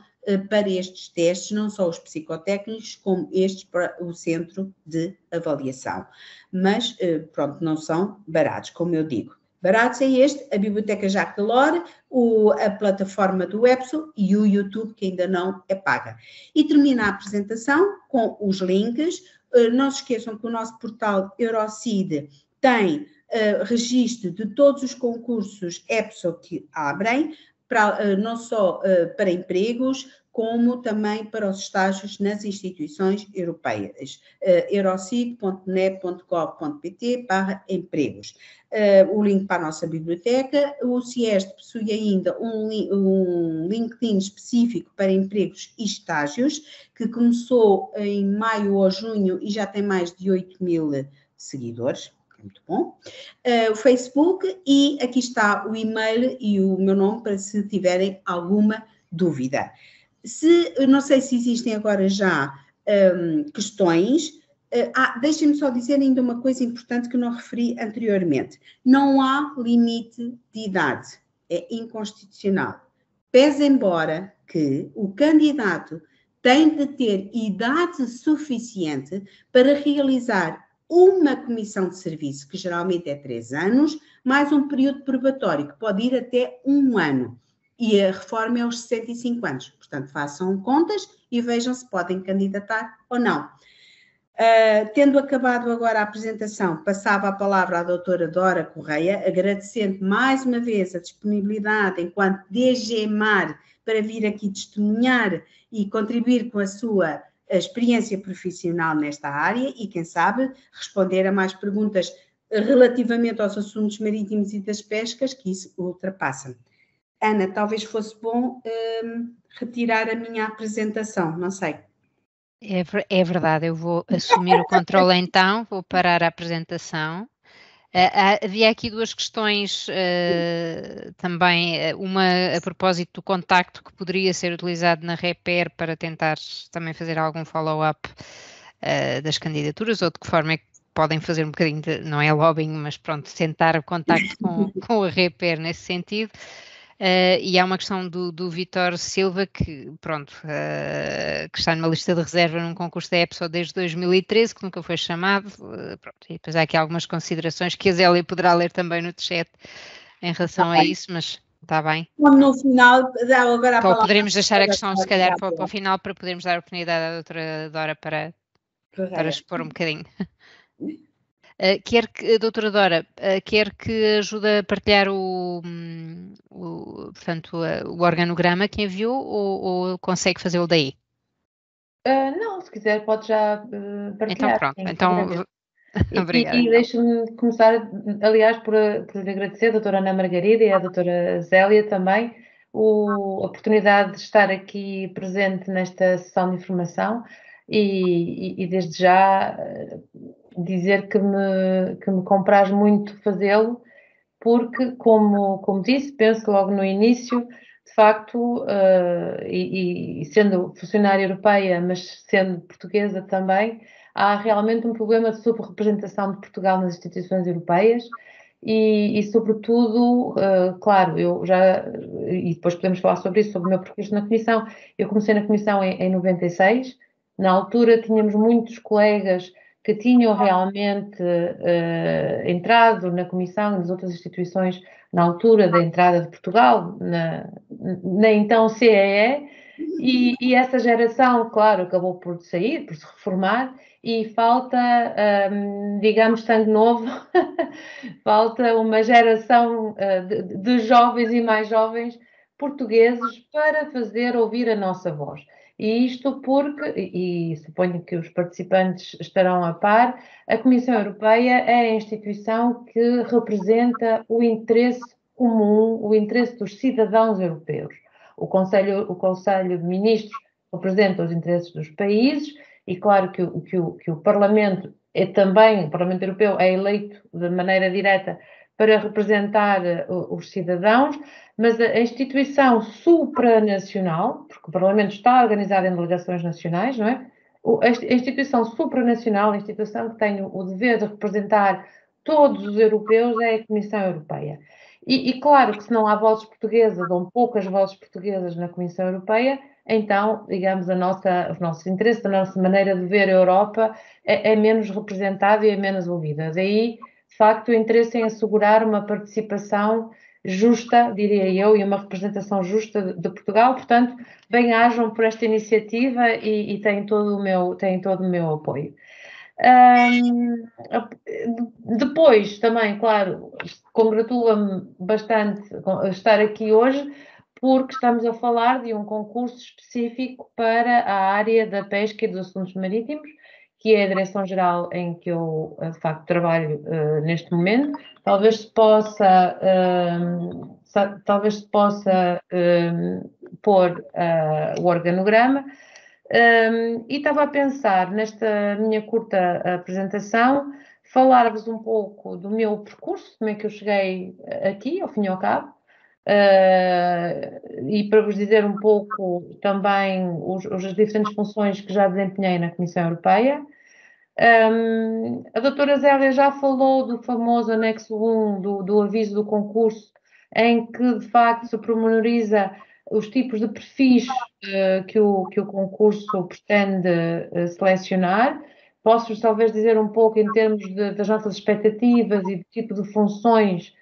para estes testes, não só os psicotécnicos, como estes para o centro de avaliação. Mas, pronto, não são baratos, como eu digo. Baratos é este, a Biblioteca Jacques Delors, a plataforma do EPSO e o YouTube, que ainda não é paga. E termina a apresentação com os links. Não se esqueçam que o nosso portal Eurocid tem registro de todos os concursos EPSO que abrem, não só para empregos, como também para os estágios nas instituições europeias. eurocid.net.gov.pt/empregos. O link para a nossa biblioteca. O CIESD possui ainda um LinkedIn específico para empregos e estágios, que começou em maio ou junho e já tem mais de 8.000 seguidores. Muito bom. O Facebook, e aqui está o e-mail e o meu nome para se tiverem alguma dúvida. Não sei se existem agora já questões. Deixem-me só dizer ainda uma coisa importante que não referi anteriormente. Não há limite de idade. É inconstitucional. Pese embora que o candidato tem de ter idade suficiente para realizar uma comissão de serviço, que geralmente é 3 anos, mais um período probatório, que pode ir até 1 ano. E a reforma é aos 65 anos. Portanto, façam contas e vejam se podem candidatar ou não. Tendo acabado agora a apresentação, passava a palavra à doutora Dora Correia, agradecendo mais uma vez a disponibilidade enquanto DGMAR para vir aqui testemunhar e contribuir com a sua experiência profissional nesta área e, quem sabe, responder a mais perguntas relativamente aos assuntos marítimos e das pescas, que isso ultrapassa. Ana, talvez fosse bom retirar a minha apresentação, não sei. É verdade, eu vou assumir o controle então, vou parar a apresentação. Havia aqui 2 questões também, uma a propósito do contacto que poderia ser utilizado na REPER para tentar também fazer algum follow-up das candidaturas, ou de que forma é que podem fazer um bocadinho não é lobbying, mas pronto, tentar o contacto com a REPER nesse sentido. E há uma questão do Vítor Silva, que pronto, que está numa lista de reserva num concurso da EPSO desde 2013, que nunca foi chamado, pronto, e depois há aqui algumas considerações que a Zélia poderá ler também no chat em relação a isso, mas está bem. No final, dá agora a palavra. Poderemos deixar a questão, se calhar, para o final, para podermos dar a oportunidade à doutora Dora para para expor um bocadinho. Quer que, doutora Dora, quer que ajude a partilhar portanto, o organograma que enviou ou consegue fazê-lo daí? Não, se quiser pode já partilhar. Então pronto, sim, então obrigada. E deixe-me começar, aliás, por lhe agradecer a doutora Ana Margarida e a doutora Zélia também, a oportunidade de estar aqui presente nesta sessão de informação e desde já dizer que me compraz muito fazê-lo, porque, como disse, penso logo no início, de facto, e sendo funcionária europeia, mas sendo portuguesa também, há realmente um problema de subrepresentação de Portugal nas instituições europeias e sobretudo, claro, e depois podemos falar sobre isso, sobre o meu percurso na Comissão. Eu comecei na Comissão em 96, na altura tínhamos muitos colegas que tinham realmente entrado na Comissão e nas outras instituições na altura da entrada de Portugal, na então CEE, e essa geração, claro, acabou por sair, por se reformar, e falta, digamos, sangue novo, falta uma geração de jovens e mais jovens portugueses para fazer ouvir a nossa voz. E isto porque, e suponho que os participantes estarão a par, a Comissão Europeia é a instituição que representa o interesse comum, o interesse dos cidadãos europeus. O Conselho de Ministros representa os interesses dos países e claro que o Parlamento é também, o Parlamento Europeu é eleito de maneira direta para representar os cidadãos, mas a instituição supranacional, porque o Parlamento está organizado em delegações nacionais, não é? A instituição supranacional, a instituição que tem o dever de representar todos os europeus é a Comissão Europeia. E claro que se não há vozes portuguesas, ou poucas vozes portuguesas na Comissão Europeia, então, digamos, os nossos interesses, a nossa maneira de ver a Europa é menos representada e é menos ouvida. Daí, de facto, o interesse em assegurar uma participação justa, diria eu, e uma representação justa de Portugal. Portanto, bem-ajam por esta iniciativa e têm todo o meu apoio. Depois, também, claro, congratula-me bastante estar aqui hoje, porque estamos a falar de um concurso específico para a área da pesca e dos assuntos marítimos, que é a direção-geral em que eu, de facto, trabalho neste momento. Talvez se possa pôr o organograma. E estava a pensar, nesta minha curta apresentação, falar-vos um pouco do meu percurso, como é que eu cheguei aqui, ao fim e ao cabo, e para vos dizer um pouco também as diferentes funções que já desempenhei na Comissão Europeia. A doutora Zélia já falou do famoso anexo 1 do aviso do concurso, em que de facto se pormenoriza os tipos de perfis que o concurso pretende selecionar. Posso-vos talvez dizer um pouco em termos das nossas expectativas e do tipo de funções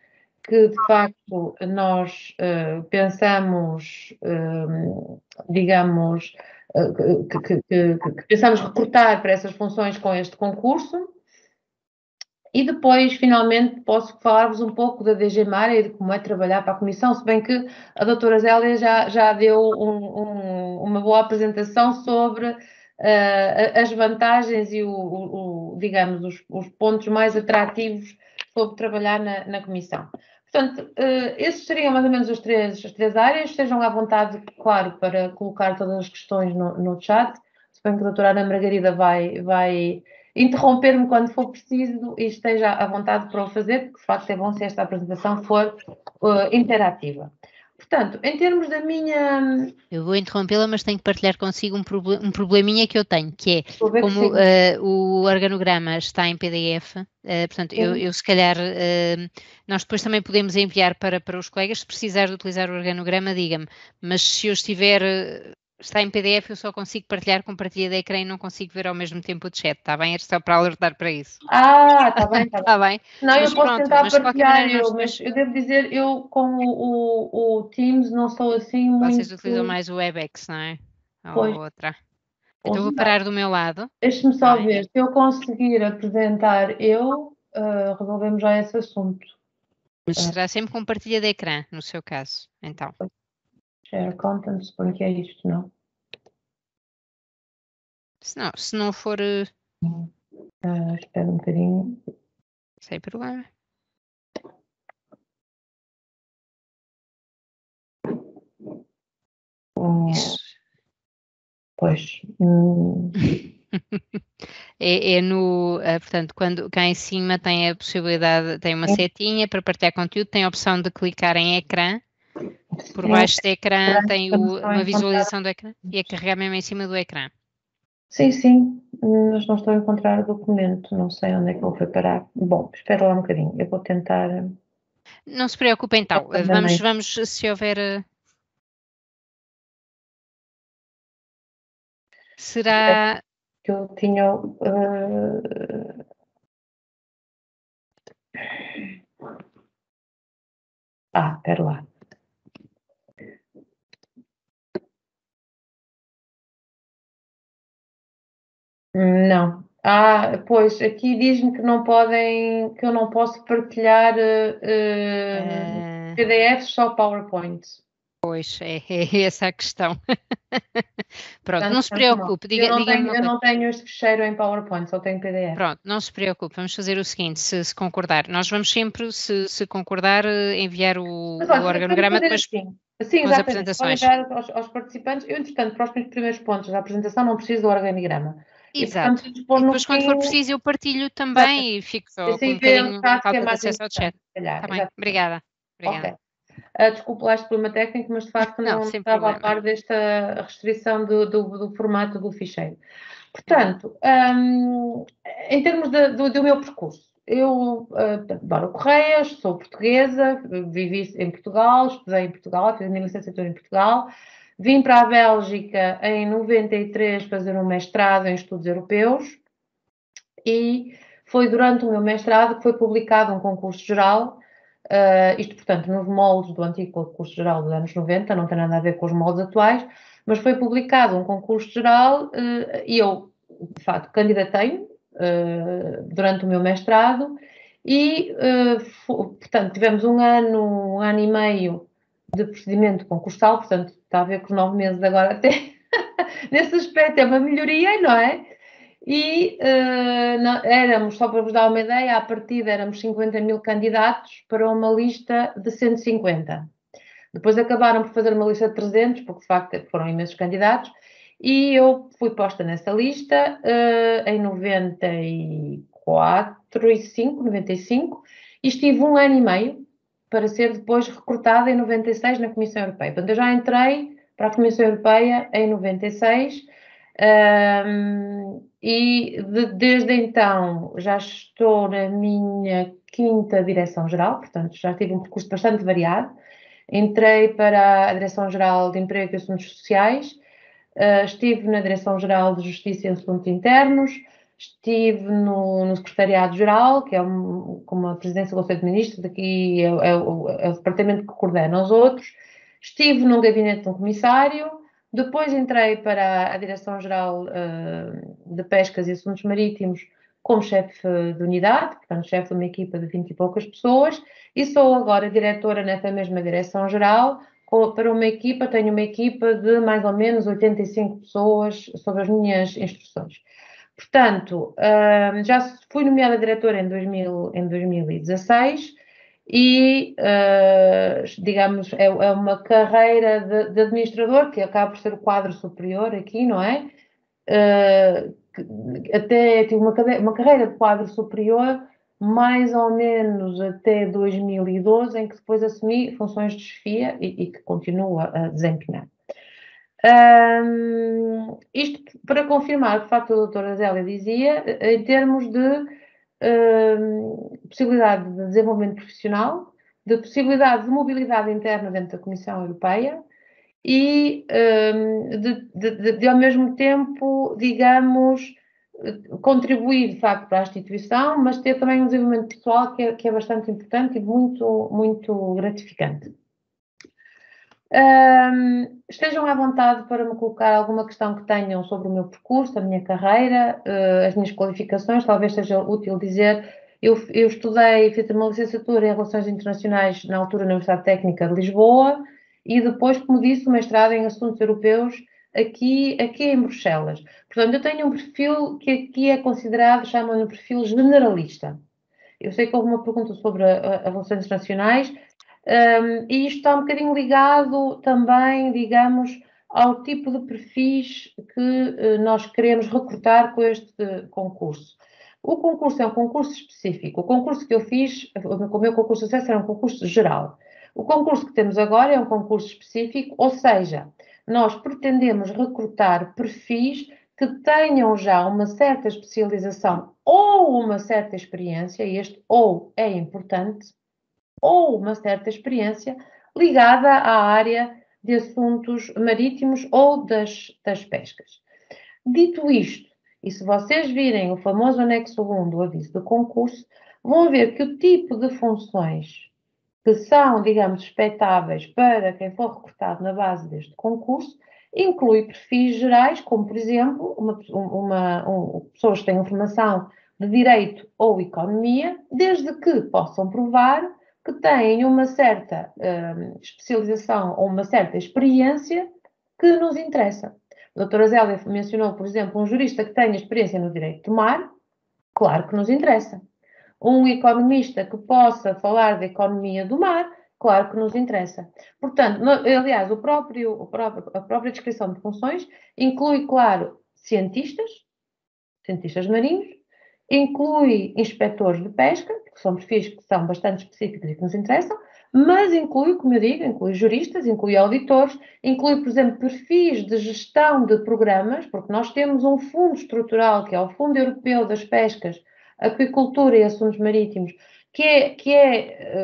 que de facto nós pensamos, digamos, que pensamos recrutar para essas funções com este concurso. E depois, finalmente, posso falar-vos um pouco da DG Mare e de como é trabalhar para a Comissão, se bem que a doutora Zélia já deu uma boa apresentação sobre as vantagens e, digamos, os pontos mais atrativos sobre trabalhar na Comissão. Portanto, esses seriam mais ou menos as três áreas. Estejam à vontade, claro, para colocar todas as questões no chat. Suponho que a doutora Ana Margarida vai interromper-me quando for preciso e esteja à vontade para o fazer, porque de facto é bom se esta apresentação for interativa. Portanto, em termos da minha... Eu vou interrompê-la, mas tenho que partilhar consigo um probleminha que eu tenho, que é como o organograma está em PDF, portanto, eu se calhar, nós depois também podemos enviar para os colegas, se precisar de utilizar o organograma, diga-me, mas se eu estiver... Está em PDF, eu só consigo partilhar com partilha de ecrã e não consigo ver ao mesmo tempo o chat, está bem? É só para alertar para isso. Está bem, está bem. Tá bem. Não, mas eu posso tentar partilhar, mas eu devo dizer, eu com o Teams não sou assim muito... Vocês utilizam mais o Webex, não é? Ou Pois. outra. Então vou parar do meu lado. Deixe-me só ver, se eu conseguir apresentar resolvemos já esse assunto. Mas será sempre com partilha de ecrã, no seu caso, então. Share content, suponho que é isto, não? Se não for... Espera um bocadinho. Sem problema. Isso. Pois. Portanto, quando cá em cima tem a possibilidade, tem uma setinha para partilhar conteúdo, tem a opção de clicar em ecrã. Por baixo do ecrã tem uma visualização do ecrã e é carregar mesmo em cima do ecrã. Sim, mas não estou a encontrar o documento, não sei onde é que ele foi parar. Bom, espera lá um bocadinho, eu vou tentar... Não se preocupe então, vamos se houver... Será... Que eu tinha... espera lá. Não. Pois, aqui diz-me que não podem, que eu não posso partilhar PDFs, só PowerPoint. Pois, é essa a questão. Pronto, não se preocupe. Eu não tenho este ficheiro em PowerPoint, só tenho PDF. Pronto, não se preocupe. Vamos fazer o seguinte, se concordar. Nós vamos sempre, se concordar, enviar o organograma depois com as apresentações. Enviar aos participantes. Eu, entretanto, para os primeiros pontos da apresentação não preciso do organograma. Exato. E depois, quando for preciso, eu partilho também e fico com um bocadinho falta de acesso ao chat. Está bem, obrigada. Ok. Desculpe lá este problema técnico, mas de facto não estava a par desta restrição do formato do ficheiro. Portanto, em termos do meu percurso, eu, Dora Correia, sou portuguesa, vivi em Portugal, estudei em Portugal, fiz a minha licenciatura em Portugal, vim para a Bélgica em 93 fazer um mestrado em estudos europeus e foi durante o meu mestrado que foi publicado um concurso geral. Isto, portanto, nos moldes do antigo concurso geral dos anos 90, não tem nada a ver com os moldes atuais, mas foi publicado um concurso geral e eu, de facto, candidatei-me durante o meu mestrado e, portanto, tivemos um ano e meio de procedimento concursal, portanto, está a ver que os 9 meses agora até, nesse aspecto, é uma melhoria, não é? E éramos, só para vos dar uma ideia, à partida éramos 50 mil candidatos para uma lista de 150. Depois acabaram por fazer uma lista de 300, porque de facto foram imensos candidatos, e eu fui posta nessa lista em 95, e estive um ano e meio para ser depois recrutada em 96 na Comissão Europeia. Portanto, eu já entrei para a Comissão Europeia em 96, e desde então já estou na minha 5ª Direção-Geral, portanto já tive um percurso bastante variado. Entrei para a Direção-Geral de Emprego e Assuntos Sociais, estive na Direção-Geral de Justiça e Assuntos Internos, estive no Secretariado-Geral, que é como a Presidência do Conselho de Ministros, daqui é o departamento que coordena os outros, estive no gabinete de um comissário. Depois entrei para a Direção-Geral de Pescas e Assuntos Marítimos como chefe de unidade, portanto, chefe de uma equipa de 20 e poucas pessoas, e sou agora diretora nessa mesma Direção-Geral, para uma equipa, tenho uma equipa de mais ou menos 85 pessoas sob as minhas instruções. Portanto, já fui nomeada diretora em 2016, e, digamos, é uma carreira de administrador, que acaba por ser o quadro superior aqui, não é? Até tive uma carreira de quadro superior, mais ou menos até 2012, em que depois assumi funções de chefia e que continuo a desempenhar. Isto para confirmar o que de facto a doutora Zélia dizia, em termos de possibilidade de desenvolvimento profissional, de possibilidade de mobilidade interna dentro da Comissão Europeia e de ao mesmo tempo, digamos, contribuir de facto para a instituição, mas ter também um desenvolvimento pessoal que é bastante importante e muito, muito gratificante. Estejam à vontade para me colocar alguma questão que tenham sobre o meu percurso, a minha carreira, as minhas qualificações. Talvez seja útil dizer, eu estudei, fiz uma licenciatura em Relações Internacionais na altura na Universidade Técnica de Lisboa e depois, como disse, o mestrado em Assuntos Europeus aqui em Bruxelas. Portanto, eu tenho um perfil que aqui é considerado, chamam-no perfil generalista. Eu sei que houve uma pergunta sobre as relações internacionais, e isto está um bocadinho ligado também, digamos, ao tipo de perfis que nós queremos recrutar com este concurso. O concurso é um concurso específico. O concurso que eu fiz, o meu concurso de acesso era um concurso geral. O concurso que temos agora é um concurso específico, ou seja, nós pretendemos recrutar perfis que tenham já uma certa especialização ou uma certa experiência, e este ou é importante, ou uma certa experiência ligada à área de assuntos marítimos ou das pescas. Dito isto, e se vocês virem o famoso anexo 1 do aviso do concurso, vão ver que o tipo de funções que são, digamos, expectáveis para quem for recrutado na base deste concurso inclui perfis gerais, como, por exemplo, pessoas que tenham formação de Direito ou Economia, desde que possam provar que têm uma certa especialização ou uma certa experiência que nos interessa. A doutora Zélia mencionou, por exemplo, um jurista que tenha experiência no direito do mar, claro que nos interessa. Um economista que possa falar da economia do mar, claro que nos interessa. Portanto, aliás, a própria descrição de funções inclui, claro, cientistas marinhos, inclui inspectores de pesca, que são perfis que são bastante específicos e que nos interessam, mas inclui, como eu digo, inclui juristas, inclui auditores, inclui, por exemplo, perfis de gestão de programas, porque nós temos um fundo estrutural, que é o Fundo Europeu das Pescas, Aquicultura e Assuntos Marítimos,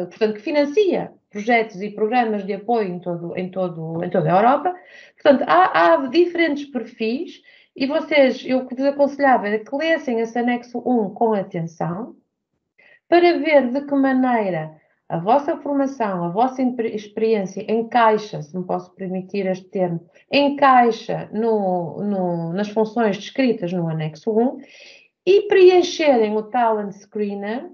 portanto, que financia projetos e programas de apoio em toda a Europa. Portanto, há diferentes perfis. E vocês, eu vos aconselhava era que lessem esse anexo 1 com atenção, para ver de que maneira a vossa formação, a vossa experiência encaixa, se me posso permitir este termo, encaixa nas funções descritas no anexo 1 e preencherem o Talent Screener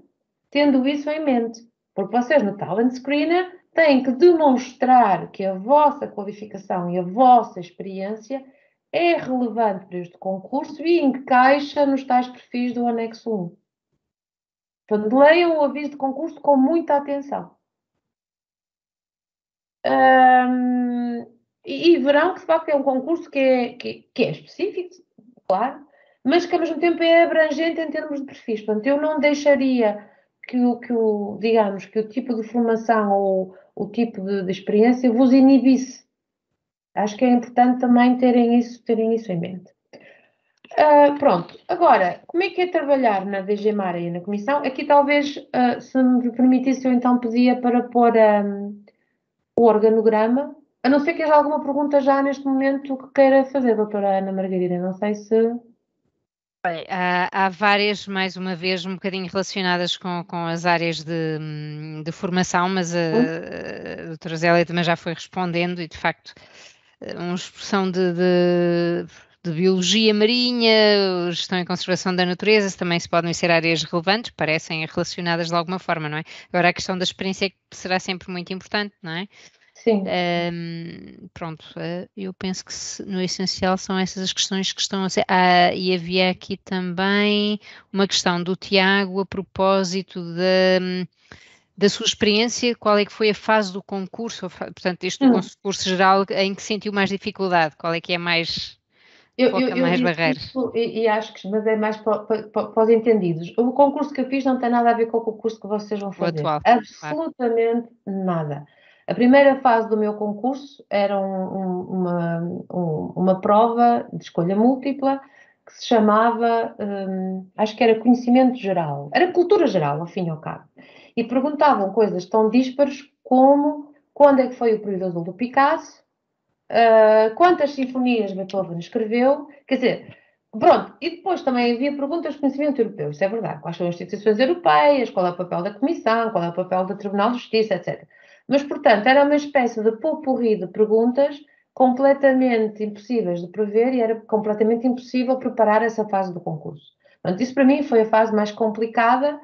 tendo isso em mente. Porque vocês no Talent Screener têm que demonstrar que a vossa qualificação e a vossa experiência é relevante para este concurso e encaixa nos tais perfis do anexo 1. Portanto, leiam o aviso de concurso com muita atenção. E verão que, de facto, é um concurso que é específico, claro, mas que, ao mesmo tempo, é abrangente em termos de perfis. Portanto, eu não deixaria digamos, que o tipo de formação ou o tipo de experiência vos inibisse. Acho que é importante também terem isso em mente. Pronto, agora, como é que é trabalhar na DG Mare e na Comissão? Aqui talvez, se me permitisse, eu então pedia para pôr o organograma, a não ser que haja alguma pergunta já neste momento que queira fazer, doutora Ana Margarida, não sei se... Há várias, mais uma vez, um bocadinho relacionadas com as áreas de formação, mas a doutora Zélia também já foi respondendo e, de facto, uma expressão de biologia marinha, gestão e conservação da natureza, também se podem ser áreas relevantes, parecem relacionadas de alguma forma, não é? Agora, a questão da experiência será sempre muito importante, não é? Sim. Pronto, eu penso que no essencial são essas as questões que estão a ser. E havia aqui também uma questão do Tiago a propósito da sua experiência, qual é que foi a fase do concurso, portanto, este concurso geral, em que sentiu mais dificuldade, qual é que é mais... Foca mais barreiras. E acho que, mas é mais para os entendidos. O concurso que eu fiz não tem nada a ver com o concurso que vocês vão fazer. Atual, absolutamente nada. A primeira fase do meu concurso era uma prova de escolha múltipla que se chamava, acho que era conhecimento geral. Era cultura geral, ao fim e ao cabo. E perguntavam coisas tão díspares como quando é que foi o período azul do Picasso, quantas sinfonias Beethoven escreveu, quer dizer, pronto, e depois também havia perguntas de conhecimento europeu, isso é verdade, quais são as instituições europeias, qual é o papel da Comissão, qual é o papel do Tribunal de Justiça, etc. Mas, portanto, era uma espécie de pot-pourri de perguntas completamente impossíveis de prever e era completamente impossível preparar essa fase do concurso. Portanto, isso para mim foi a fase mais complicada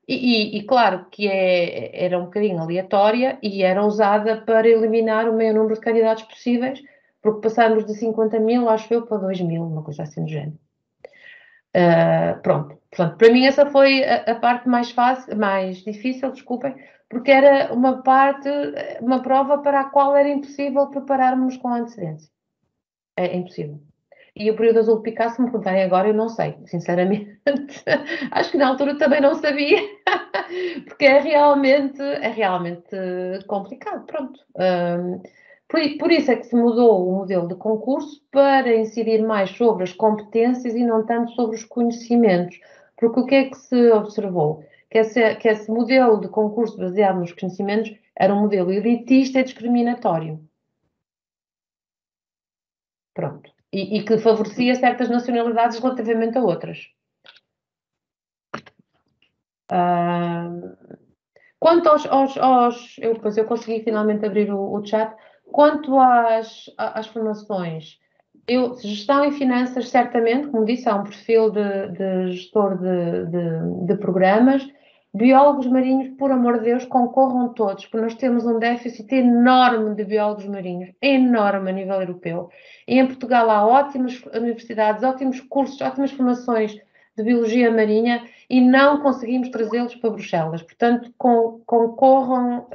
e claro que era um bocadinho aleatória e era usada para eliminar o maior número de candidatos possíveis, porque passámos de 50 mil, acho eu, para 2 mil, uma coisa assim do género. Pronto, portanto, para mim essa foi a parte mais fácil, mais difícil, desculpem, porque era uma prova para a qual era impossível prepararmos com antecedência. É impossível. E o período azul de Picasso, se me perguntarem agora, eu não sei, sinceramente. Acho que na altura também não sabia, porque é realmente complicado, pronto. Por isso é que se mudou o modelo de concurso para incidir mais sobre as competências e não tanto sobre os conhecimentos. Porque o que é que se observou? Que esse modelo de concurso baseado nos conhecimentos era um modelo elitista e discriminatório. Pronto. E que favorecia certas nacionalidades relativamente a outras. Quanto eu consegui finalmente abrir o chat. Quanto às formações, gestão e finanças, certamente, como disse, há um perfil de gestor de programas. Biólogos marinhos, por amor de Deus, concorram todos, porque nós temos um déficit enorme de biólogos marinhos, enorme a nível europeu. E em Portugal há ótimas universidades, ótimos cursos, ótimas formações de biologia marinha e não conseguimos trazê-los para Bruxelas. Portanto, concorram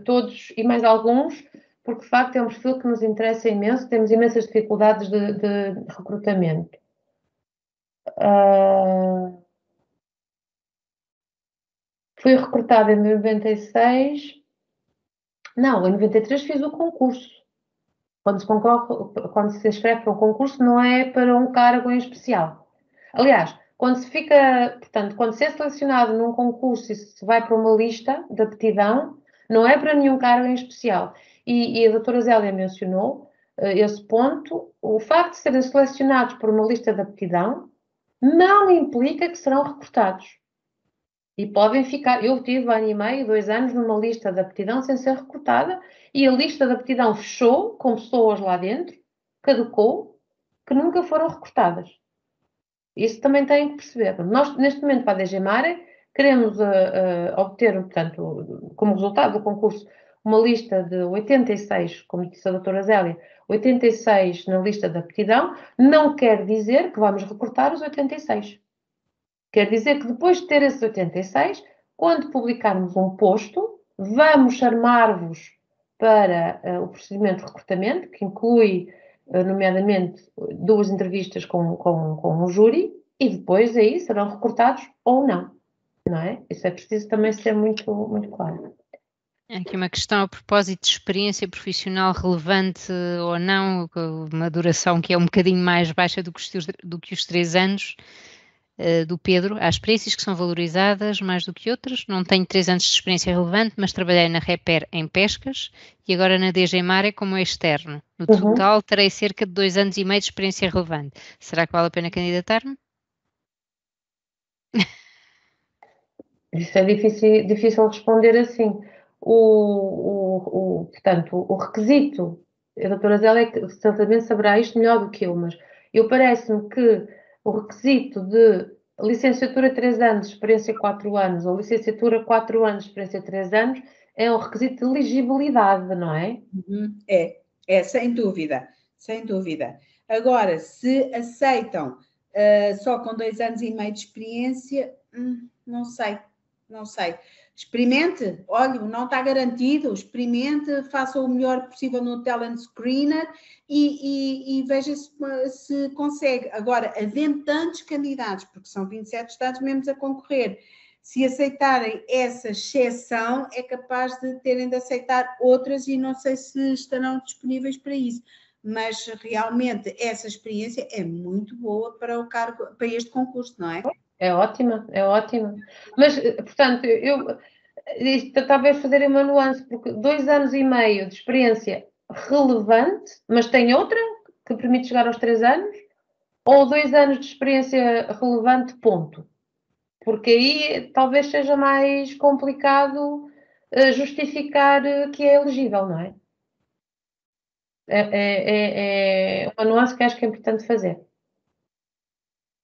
todos e mais alguns, porque de facto é um perfil que nos interessa imenso, temos imensas dificuldades de recrutamento. Fui recrutada em 96. Não, em 93 fiz o concurso. Quando se inscreve para um concurso, não é para um cargo em especial. Aliás, quando se é selecionado num concurso e se vai para uma lista de aptidão, não é para nenhum cargo em especial. E a doutora Zélia mencionou esse ponto. O facto de serem selecionados por uma lista de aptidão não implica que serão recrutados. E podem ficar. Eu tive 1 ano e meio, 2 anos numa lista de aptidão sem ser recrutada e a lista de aptidão fechou com pessoas lá dentro, caducou, que nunca foram recrutadas. Isso também têm que perceber. Nós, neste momento, para a DG Mare, queremos obter, portanto, como resultado do concurso, uma lista de 86, como disse a doutora Zélia, 86 na lista de aptidão, não quer dizer que vamos recrutar os 86. Quer dizer que depois de ter esses 86, quando publicarmos um posto, vamos chamar-vos para o procedimento de recrutamento, que inclui, nomeadamente, 2 entrevistas com um júri, e depois aí serão recrutados ou não. Não é? Isso é preciso também ser muito, muito claro. Aqui uma questão a propósito de experiência profissional relevante ou não, uma duração que é um bocadinho mais baixa do que os 3 anos. Do Pedro, há experiências que são valorizadas mais do que outras. Não tenho 3 anos de experiência relevante, mas trabalhei na Reper em pescas e agora na DG Mare como externo. No total terei cerca de 2 anos e meio de experiência relevante. Será que vale a pena candidatar-me? Isso é difícil responder assim. Portanto, o requisito, a doutora Zélia certamente saberá isto melhor do que eu, mas parece-me que o requisito de licenciatura 3 anos, experiência 4 anos, ou licenciatura 4 anos, experiência 3 anos, é um requisito de elegibilidade, não é? Sem dúvida, sem dúvida. Agora, se aceitam só com 2 anos e meio de experiência, não sei. Experimente, olha, não está garantido, experimente, faça o melhor possível no talent screener e veja se consegue. Agora, havendo tantos candidatos, porque são 27 estados membros a concorrer, se aceitarem essa exceção, é capaz de terem de aceitar outras e não sei se estarão disponíveis para isso. Mas realmente essa experiência é muito boa para o cargo, para este concurso, não é? É ótima. Mas, portanto, talvez fazer uma nuance, porque 2 anos e meio de experiência relevante, mas tem outra que permite chegar aos 3 anos, ou 2 anos de experiência relevante, ponto. Porque aí talvez seja mais complicado justificar que é elegível, não é? É uma nuance que acho que é importante fazer.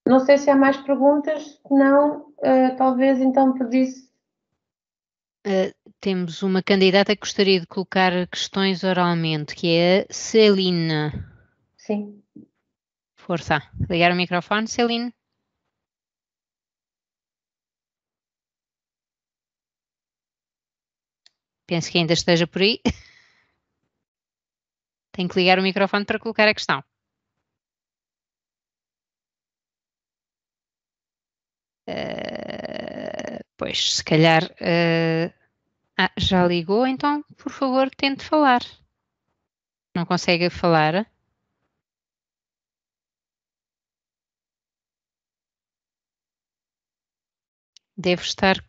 Não sei se há mais perguntas, não, talvez então pedisse. Temos uma candidata que gostaria de colocar questões oralmente, que é a Celina. Sim. Força. Ligar o microfone, Celine. Penso que ainda esteja por aí. Tenho que ligar o microfone para colocar a questão. Pois, se calhar. Já ligou, então, por favor, tente falar. Não consegue falar? Deve estar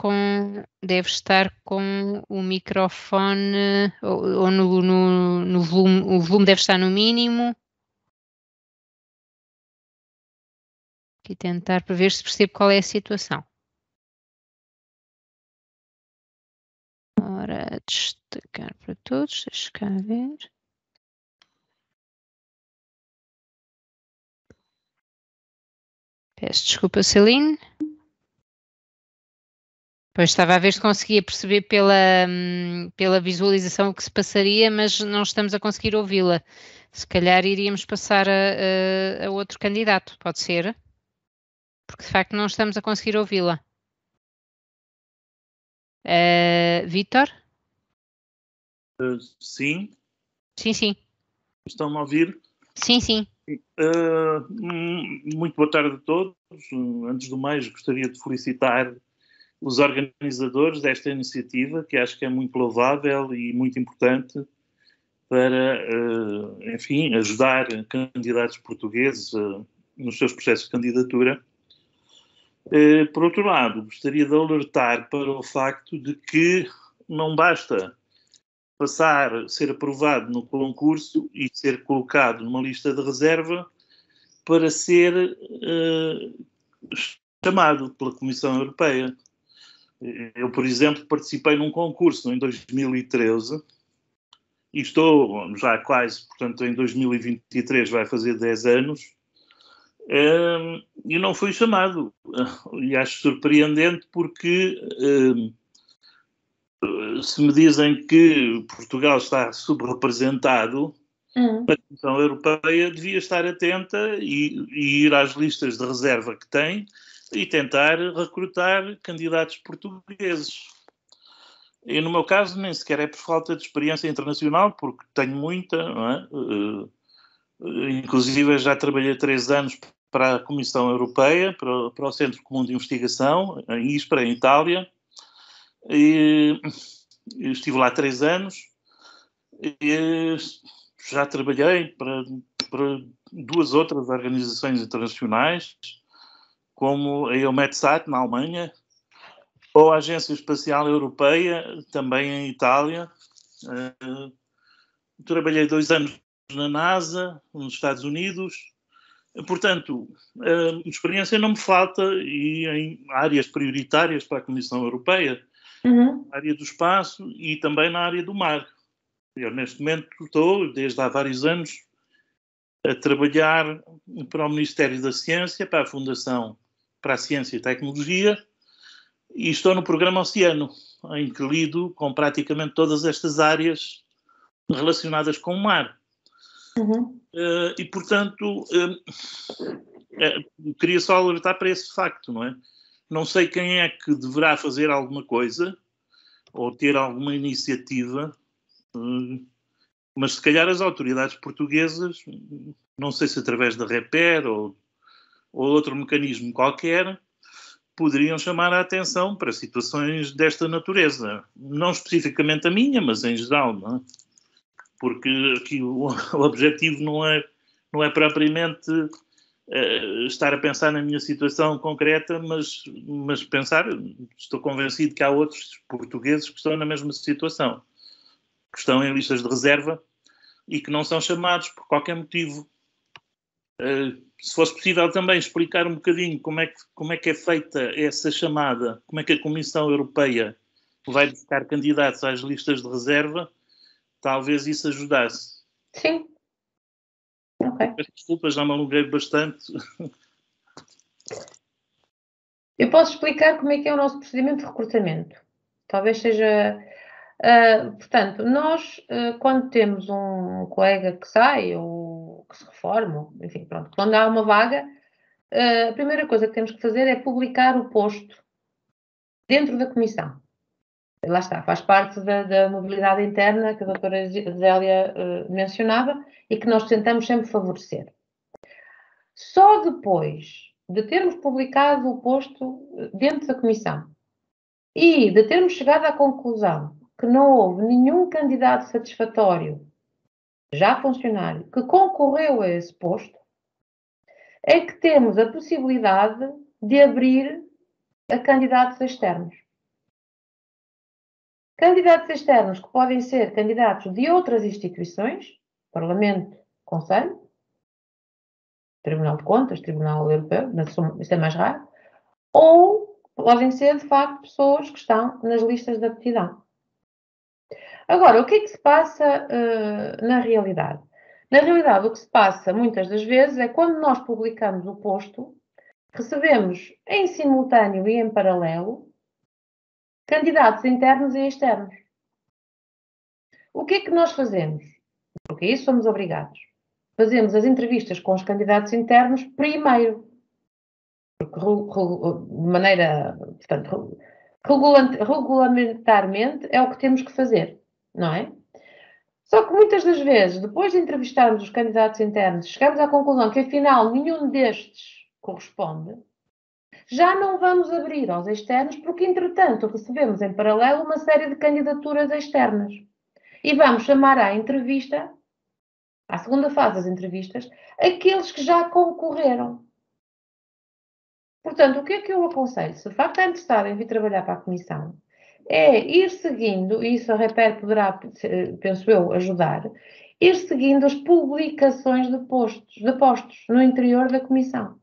com o microfone ou no volume, o volume deve estar no mínimo. Aqui tentar para ver se percebo qual é a situação. Ora, destacar para todos, deixa cá ver. Peço desculpa, Celine. Pois estava a ver se conseguia perceber pela visualização o que se passaria, mas não estamos a conseguir ouvi-la. Se calhar iríamos passar a outro candidato, pode ser? Porque de facto não estamos a conseguir ouvi-la. Vítor? Sim, Sim, sim. estão-me a ouvir? Sim, sim. Muito boa tarde a todos. Antes do mais, gostaria de felicitar os organizadores desta iniciativa, que acho que é muito louvável e muito importante para, enfim, ajudar candidatos portugueses nos seus processos de candidatura. Por outro lado, gostaria de alertar para o facto de que não basta ser aprovado no concurso e ser colocado numa lista de reserva para ser chamado pela Comissão Europeia. Eu, por exemplo, participei num concurso em 2013 e estou já quase, portanto, em 2023 vai fazer 10 anos e não fui chamado. E acho surpreendente porque se me dizem que Portugal está subrepresentado, a Comissão Europeia devia estar atenta e ir às listas de reserva que tem e tentar recrutar candidatos portugueses. E no meu caso nem sequer é por falta de experiência internacional, porque tenho muita, não é? Inclusive já trabalhei 3 anos para a Comissão Europeia, para o Centro Comum de Investigação, em Ispra, em Itália, e estive lá 3 anos e já trabalhei para 2 outras organizações internacionais, como a EUMETSAT, na Alemanha, ou a Agência Espacial Europeia, também em Itália. Trabalhei 2 anos na NASA, nos Estados Unidos. Portanto, experiência não me falta e em áreas prioritárias para a Comissão Europeia, na área do espaço e também na área do mar. Eu, neste momento, estou, desde há vários anos, a trabalhar para o Ministério da Ciência, para a Fundação para a Ciência e Tecnologia, e estou no programa Oceano, em que lido com praticamente todas estas áreas relacionadas com o mar. E, portanto, queria só alertar para esse facto, não é? Não sei quem é que deverá fazer alguma coisa ou ter alguma iniciativa, mas se calhar as autoridades portuguesas, não sei se através da REPER ou outro mecanismo qualquer, poderiam chamar a atenção para situações desta natureza. Não especificamente a minha, mas em geral, não é? Porque aqui o objetivo não é propriamente estar a pensar na minha situação concreta, mas pensar, estou convencido que há outros portugueses que estão na mesma situação, que estão em listas de reserva e que não são chamados por qualquer motivo. Se fosse possível também explicar um bocadinho como é que é feita essa chamada, como é que a Comissão Europeia vai buscar candidatos às listas de reserva, talvez isso ajudasse. Sim. Ok. Desculpa, já me alonguei bastante. Eu posso explicar como é que é o nosso procedimento de recrutamento. Talvez seja... portanto, nós, quando temos um colega que sai ou que se reforma, enfim, pronto, quando há uma vaga, a primeira coisa que temos que fazer é publicar o posto dentro da comissão. Lá está, faz parte da mobilidade interna que a doutora Zélia mencionava e que nós tentamos sempre favorecer. Só depois de termos publicado o posto dentro da comissão e de termos chegado à conclusão que não houve nenhum candidato satisfatório, já funcionário, que concorreu a esse posto, é que temos a possibilidade de abrir a candidatos externos. Candidatos externos que podem ser candidatos de outras instituições, Parlamento, Conselho, Tribunal de Contas, Tribunal Europeu, isto é mais raro, ou podem ser, de facto, pessoas que estão nas listas de aptidão. Agora, o que é que se passa na realidade? Na realidade, o que se passa muitas das vezes é quando nós publicamos o posto, recebemos em simultâneo e em paralelo candidatos internos e externos. O que é que nós fazemos? Porque isso somos obrigados. Fazemos as entrevistas com os candidatos internos primeiro. Porque, de maneira, portanto, regulamentarmente é o que temos que fazer, não é? Só que muitas das vezes, depois de entrevistarmos os candidatos internos, chegamos à conclusão que afinal nenhum destes corresponde, já não vamos abrir aos externos porque, entretanto, recebemos em paralelo uma série de candidaturas externas. E vamos chamar à entrevista, à segunda fase das entrevistas, aqueles que já concorreram. Portanto, o que é que eu aconselho? Se de facto está interessado em vir trabalhar para a Comissão, é ir seguindo, e isso a Reper poderá, penso eu, ajudar, ir seguindo as publicações de postos no interior da Comissão.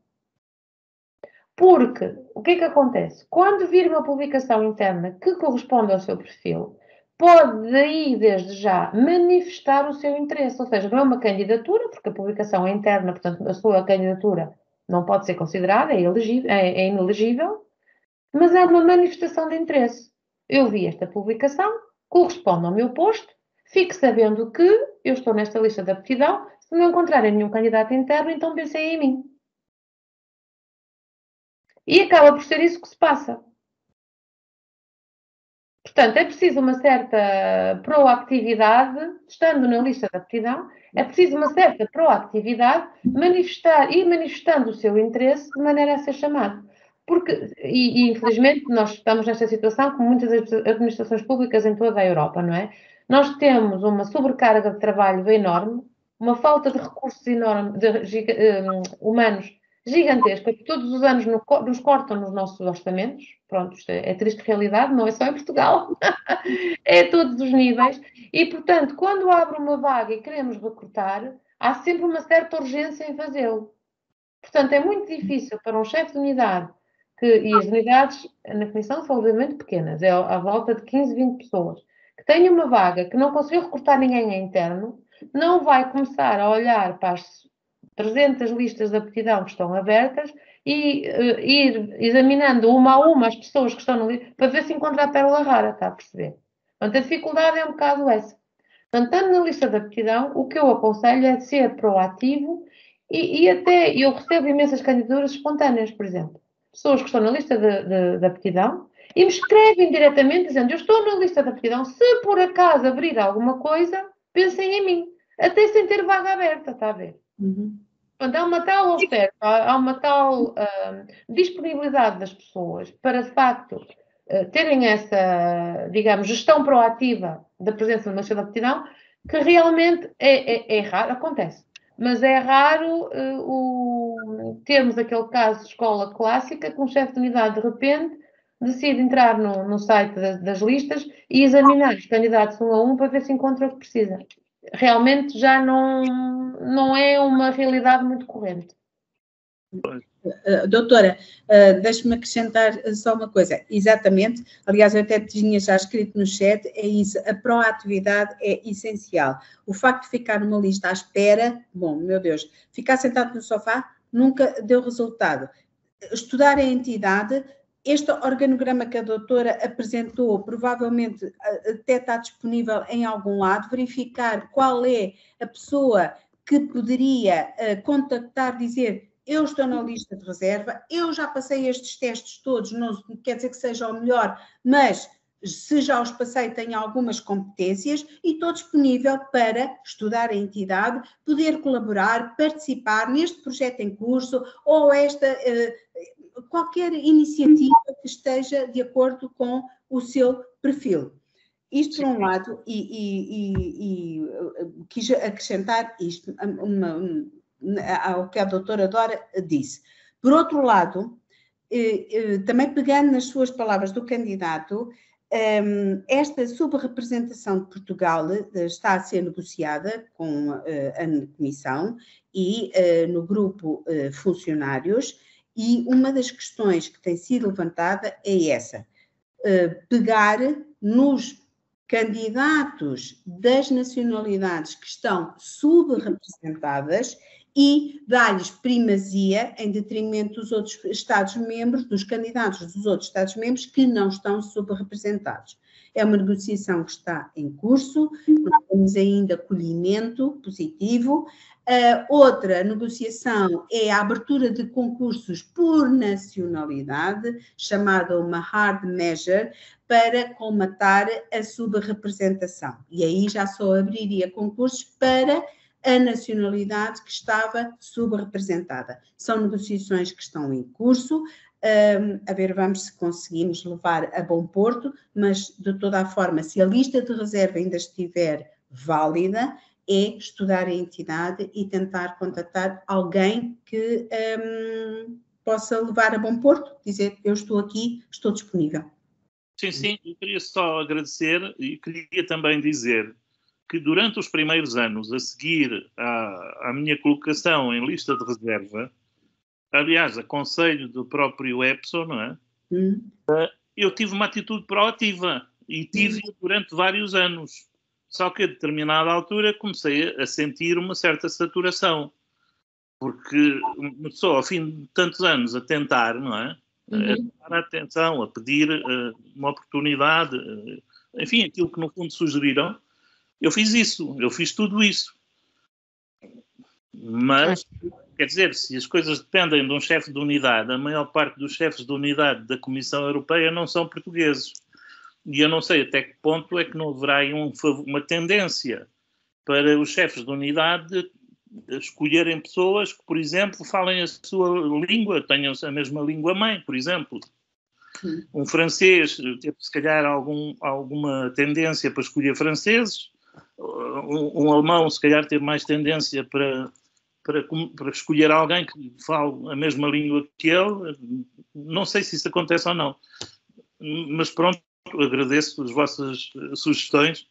Porque, o que é que acontece? Quando vir uma publicação interna que corresponde ao seu perfil, pode daí, desde já, manifestar o seu interesse. Ou seja, não é uma candidatura, porque a publicação é interna, portanto, a sua candidatura não pode ser considerada, é inelegível, mas é uma manifestação de interesse. Eu vi esta publicação, corresponde ao meu posto, fique sabendo que eu estou nesta lista de aptidão, se não encontrarem nenhum candidato interno, então pensem em mim. E acaba por ser isso que se passa. Portanto, é preciso uma certa proatividade, estando na lista de aptidão, é preciso uma certa proatividade, manifestando o seu interesse de maneira a ser chamado. Porque, infelizmente, nós estamos nesta situação com muitas administrações públicas em toda a Europa, não é? Nós temos uma sobrecarga de trabalho enorme, uma falta de recursos enorme, humanos gigantesca, que todos os anos nos cortam nos nossos orçamentos. Pronto, isto é triste realidade, não é só em Portugal, é a todos os níveis. E, portanto, quando abre uma vaga e queremos recrutar, há sempre uma certa urgência em fazê-lo. Portanto, é muito difícil para um chefe de unidade, e as unidades na Comissão são obviamente pequenas, é à volta de 15, 20 pessoas, que tenha uma vaga que não conseguiu recrutar ninguém a interno, não vai começar a olhar para as 300 listas de aptidão que estão abertas e ir examinando uma a uma as pessoas que estão no livro para ver se encontra a pérola rara, está a perceber? Portanto, a dificuldade é um bocado essa. Portanto, estando na lista de aptidão, o que eu aconselho é ser proativo e até eu recebo imensas candidaturas espontâneas, por exemplo. Pessoas que estão na lista de aptidão e me escrevem diretamente dizendo: eu estou na lista de aptidão, se por acaso abrir alguma coisa, pensem em mim. Até sem ter vaga aberta, está a ver? Uhum. Portanto, há uma tal oferta, há uma tal disponibilidade das pessoas para, de facto, terem essa, digamos, gestão proativa da presença numa lista de aptidão, que realmente é raro, acontece. Mas é raro termos aquele caso de escola clássica que um chefe de unidade, de repente, decide entrar no site das listas e examinar os candidatos um a um para ver se encontra o que precisa. Realmente já não é uma realidade muito corrente. Doutora, deixe-me acrescentar só uma coisa. Exatamente, aliás, eu até tinha já escrito no chat, é isso, a proatividade é essencial. O facto de ficar numa lista à espera, bom, meu Deus, ficar sentado no sofá nunca deu resultado. Estudar a entidade, este organograma que a doutora apresentou, provavelmente até está disponível em algum lado, verificar qual é a pessoa que poderia contactar, dizer: eu estou na lista de reserva, eu já passei estes testes todos, não quer dizer que seja o melhor, mas se já os passei, tenho algumas competências e estou disponível para estudar a entidade, poder colaborar, participar neste projeto em curso ou qualquer iniciativa que esteja de acordo com o seu perfil. Isto por um lado, e quis acrescentar isto ao que a doutora Dora disse. Por outro lado, também pegando nas suas palavras do candidato, esta subrepresentação de Portugal está a ser negociada com a Comissão e no grupo funcionários, e uma das questões que tem sido levantada é essa: pegar nos candidatos das nacionalidades que estão subrepresentadas e dar-lhes primazia em detrimento dos outros Estados-membros, dos candidatos dos outros Estados-membros que não estão subrepresentados. É uma negociação que está em curso, não temos ainda acolhimento positivo. Outra negociação é a abertura de concursos por nacionalidade, chamada uma hard measure, para colmatar a subrepresentação. E aí já só abriria concursos para a nacionalidade que estava subrepresentada. São negociações que estão em curso, a ver, vamos se conseguimos levar a bom porto, mas de toda a forma, se a lista de reserva ainda estiver válida, é estudar a entidade e tentar contactar alguém que possa levar a bom porto, dizer: eu estou aqui, estou disponível. Sim, eu queria só agradecer e queria também dizer que durante os primeiros anos a seguir à minha colocação em lista de reserva, aliás, a conselho do próprio EPSO, não é? Eu tive uma atitude proativa e tive durante vários anos. Só que a determinada altura comecei a sentir uma certa saturação. Porque uma pessoa, ao fim de tantos anos, a tentar, não é? A dar atenção, a pedir uma oportunidade, enfim, aquilo que no fundo sugeriram, eu fiz isso, eu fiz tudo isso. Mas, quer dizer, se as coisas dependem de um chefe de unidade, a maior parte dos chefes de unidade da Comissão Europeia não são portugueses. E eu não sei até que ponto é que não haverá aí uma tendência para os chefes de unidade escolherem pessoas que, por exemplo, falem a sua língua, tenham a mesma língua-mãe, por exemplo. Um francês teve, se calhar, alguma tendência para escolher franceses. Um alemão, se calhar, teve mais tendência para escolher alguém que fale a mesma língua que ele. Não sei se isso acontece ou não. Mas pronto, agradeço as vossas sugestões.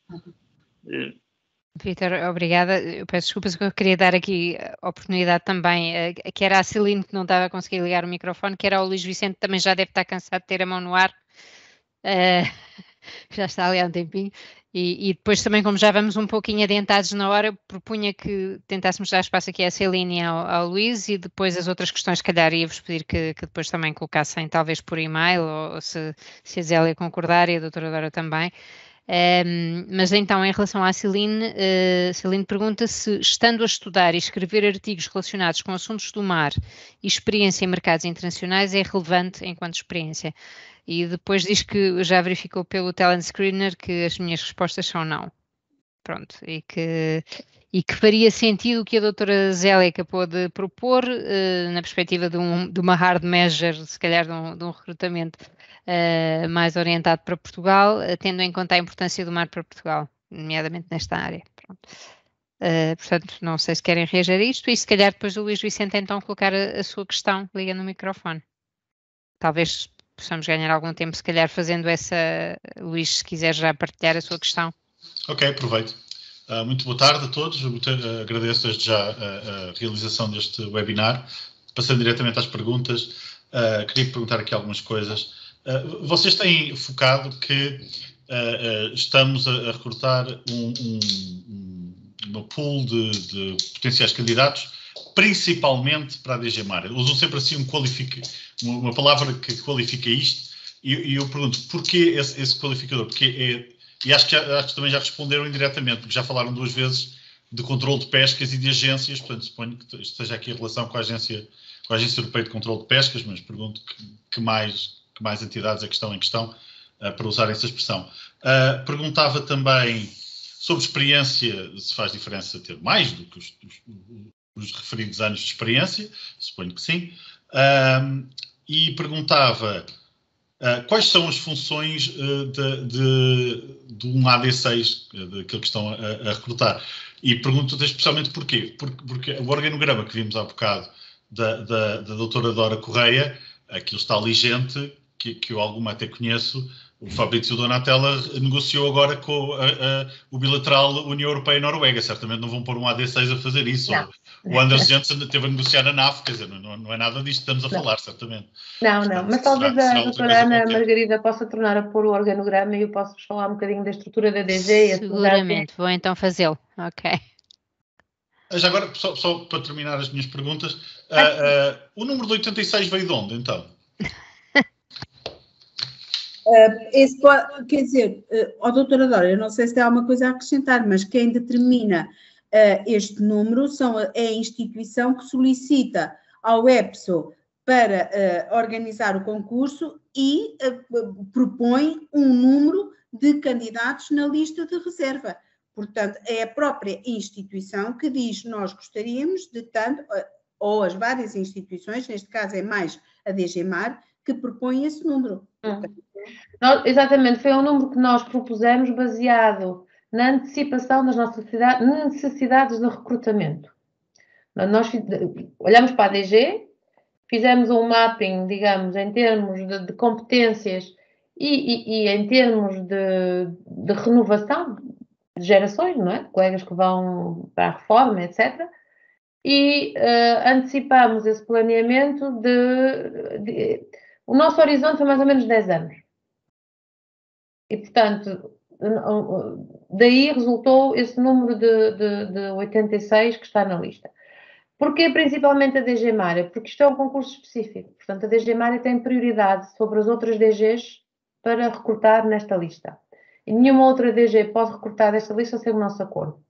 Vítor, obrigada. Eu peço desculpas, que eu queria dar aqui a oportunidade também, que era a Celine, que não estava a conseguir ligar o microfone, que era o Luís Vicente, que também já deve estar cansado de ter a mão no ar, já está ali há um tempinho, e depois também, como já vamos um pouquinho adiantados na hora, eu propunha que tentássemos dar espaço aqui à Celine e ao Luís, e depois as outras questões, se calhar, ia-vos pedir que depois também colocassem, talvez por e-mail, ou se a Zélia concordar e a doutora Dora também. Mas então, em relação à Celine, Celine pergunta se, estando a estudar e escrever artigos relacionados com assuntos do mar e experiência em mercados internacionais, é relevante enquanto experiência. E depois diz que já verificou pelo Talent Screener que as minhas respostas são não. Pronto, e que faria sentido o que a doutora Zélia acabou de propor, na perspectiva de uma hard measure, se calhar de um recrutamento mais orientado para Portugal, tendo em conta a importância do mar para Portugal, nomeadamente nesta área. Portanto, não sei se querem reagir a isto, e se calhar depois o Luís Vicente então colocar a sua questão, ligando o microfone. Talvez possamos ganhar algum tempo, se calhar fazendo essa. Luís, se quiser já partilhar a sua questão. Ok, aproveito. Muito boa tarde a todos. Agradeço desde já a realização deste webinar. passando diretamente às perguntas, queria perguntar aqui algumas coisas. Vocês têm focado que estamos a recrutar uma pool de potenciais candidatos, principalmente para a DG Mar. Usam sempre assim uma palavra que qualifica isto, e eu pergunto, porquê esse qualificador? E acho que também já responderam indiretamente, porque já falaram 2 vezes de controle de pescas e de agências, portanto suponho que esteja aqui a relação com a Agência Europeia de Controle de Pescas, mas pergunto que mais entidades é que estão em questão para usar essa expressão. Perguntava também sobre experiência, se faz diferença ter mais do que os referidos anos de experiência, suponho que sim. E perguntava quais são as funções de um AD6, daquele que estão a recrutar. E pergunto-te especialmente porquê. Porque o organograma que vimos há bocado da doutora Dora Correia, aquilo está ligente, que eu alguma até conheço. O Fabrício Donatella negociou agora com o bilateral União Europeia-Noruega. Certamente não vão pôr um AD6 a fazer isso. O Anders Jensen esteve a negociar na NAF, quer dizer, não é nada disto que estamos a falar, certamente. Não, Portanto, mas talvez a doutora Ana qualquer. Margarida possa tornar a pôr o organograma e eu posso-vos falar um bocadinho da estrutura da DG. Seguramente, vou então fazê-lo. Ok. Já agora, só para terminar as minhas perguntas, o número de 86 veio de onde, então? Quer dizer, doutora Dora, eu não sei se tem alguma coisa a acrescentar, mas quem determina este número é a instituição que solicita ao EPSO para organizar o concurso e propõe um número de candidatos na lista de reserva. Portanto, é a própria instituição que diz, nós gostaríamos de tanto, ou as várias instituições, neste caso é mais a DG Mar, que propõe esse número. Exatamente, foi um número que nós propusemos baseado na antecipação das nossas necessidades de recrutamento. Nós olhamos para a DG, fizemos um mapping, digamos, em termos de competências e em termos de renovação de gerações, não é? Colegas que vão para a reforma, etc. E antecipamos esse planeamento o nosso horizonte foi mais ou menos 10 anos. E, portanto, daí resultou esse número de 86 que está na lista. Porquê principalmente a DG Mar? Porque isto é um concurso específico. Portanto, a DG Mar tem prioridade sobre as outras DGs para recrutar nesta lista. E nenhuma outra DG pode recrutar desta lista sem o nosso acordo.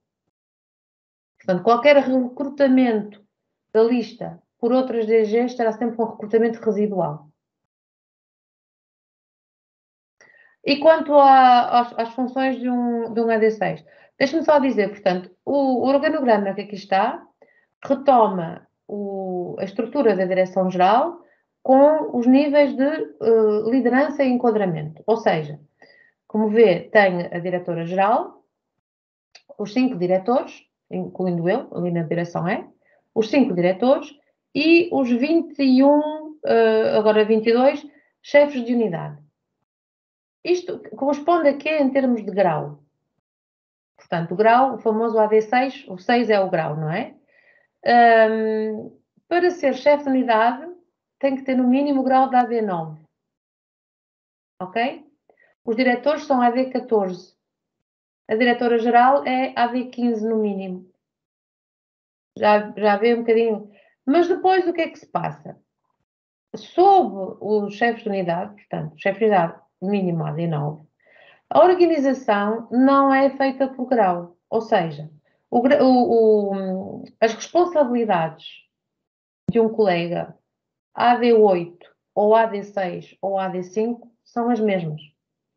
Portanto, qualquer recrutamento da lista por outras DGs será sempre um recrutamento residual. E quanto às funções de um AD6, deixe-me só dizer, portanto, o organograma que aqui está retoma a estrutura da Direção-Geral com os níveis de liderança e enquadramento. Ou seja, como vê, tem a Diretora-Geral, os 5 diretores, incluindo eu, ali na direção os 5 diretores e os 21, agora 22, chefes de unidade. Isto corresponde a quê em termos de grau? Portanto, o grau, o famoso AD6, o 6 é o grau, não é? Para ser chefe de unidade, tem que ter no mínimo o grau de AD9. Ok? Os diretores são AD14. A diretora-geral é AD15 no mínimo. Já vê um bocadinho. Mas depois o que é que se passa? Sob os chefes de unidade, portanto, chefe de unidade mínimo AD9, a organização não é feita por grau. Ou seja, as responsabilidades de um colega AD8 ou AD6 ou AD5 são as mesmas.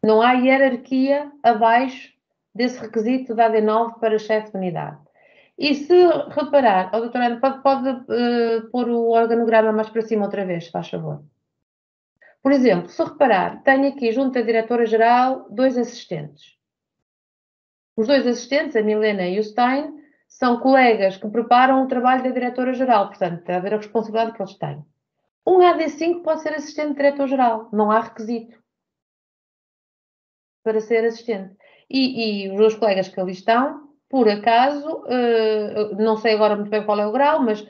Não há hierarquia abaixo desse requisito da AD9 para chefe de unidade. E se reparar, doutora Ana, pode pôr o organograma mais para cima outra vez, se faz favor. Por exemplo, se reparar, tenho aqui junto à diretora-geral 2 assistentes. Os 2 assistentes, a Milena e o Stein, são colegas que preparam o trabalho da diretora-geral, portanto, tem a ver a responsabilidade que eles têm. Um AD5 pode ser assistente diretor-geral, não há requisito para ser assistente. E os 2 colegas que ali estão, por acaso, não sei agora muito bem qual é o grau, mas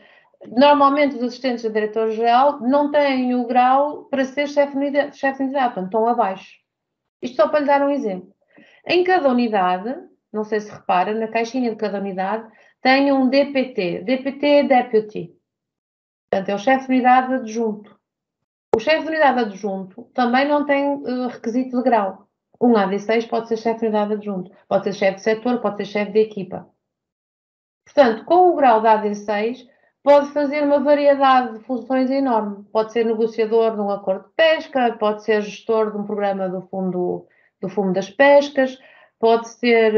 Normalmente os assistentes do diretor-geral não têm o grau para ser chefe de unidade, portanto estão abaixo. Isto só para lhe dar um exemplo. Em cada unidade, não sei se repara, na caixinha de cada unidade tem um DPT. DPT é Deputy. Portanto, é o chefe de unidade adjunto. O chefe de unidade adjunto também não tem requisito de grau. Um AD6 pode ser chefe de unidade adjunto, pode ser chefe de setor, pode ser chefe de equipa. Portanto, com o grau da AD6, pode fazer uma variedade de funções enorme. Pode ser negociador de um acordo de pesca, pode ser gestor de um programa do Fundo das Pescas, pode ser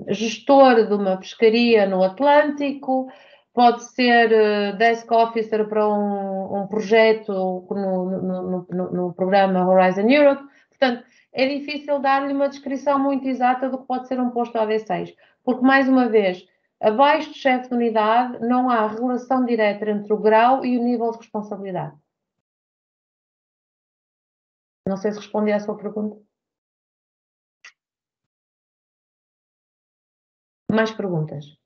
gestor de uma pescaria no Atlântico, pode ser desk officer para um projeto no programa Horizon Europe. Portanto, é difícil dar-lhe uma descrição muito exata do que pode ser um posto AD6, porque, mais uma vez, abaixo do chefe de unidade não há relação direta entre o grau e o nível de responsabilidade. Não sei se respondi à sua pergunta. Mais perguntas?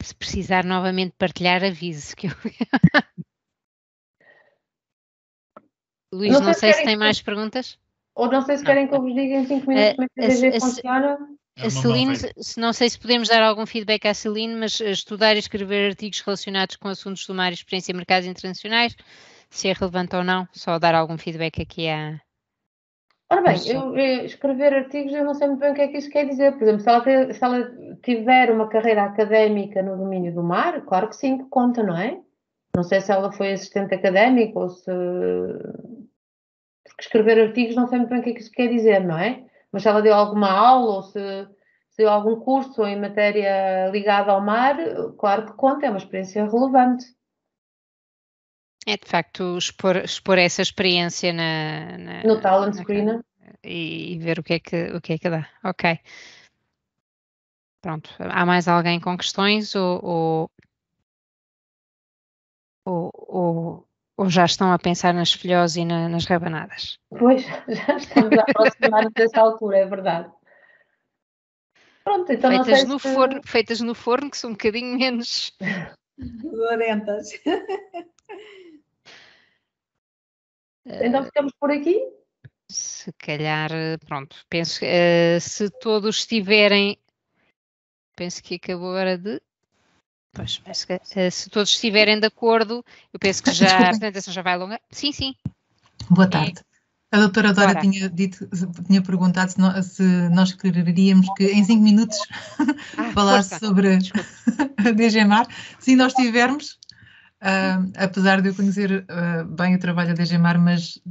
Se precisar novamente partilhar, avise que eu... Luís, não sei se tem mais perguntas. Ou não sei se querem que eu vos diga em 5 minutos como é que a DG funciona. A Celine, não sei se podemos dar algum feedback à Celine, mas estudar e escrever artigos relacionados com assuntos do mar e experiência em mercados internacionais, se é relevante ou não, só dar algum feedback aqui à... Ora bem, escrever artigos, eu não sei muito bem o que é que isso quer dizer. Por exemplo, se ela tiver uma carreira académica no domínio do mar, claro que sim, que conta, não é? Não sei se ela foi assistente académico ou se... Porque escrever artigos não sei muito bem o que é que isso quer dizer, não é? Mas se ela deu alguma aula ou se deu algum curso em matéria ligada ao mar, claro que conta, é uma experiência relevante. É, de facto, expor essa experiência no talent screener e ver o que é que dá. Ok. Pronto. Há mais alguém com questões ou já estão a pensar nas filhós e nas rabanadas? Pois, já estamos a aproximar-nos dessa altura, é verdade. Pronto, então feitas no forno, que são um bocadinho menos... Larentas. Então ficamos por aqui? Se calhar, pronto, penso que se todos estiverem... Penso que acabou a hora de... Pois, mas se todos estiverem de acordo, eu penso que já a apresentação já vai alongar. Sim, sim. Boa tarde. A doutora Dora tinha perguntado se nós quereríamos que em 5 minutos falasse sobre a DG Mar. Se nós tivermos, apesar de eu conhecer bem o trabalho da DG Mar, mas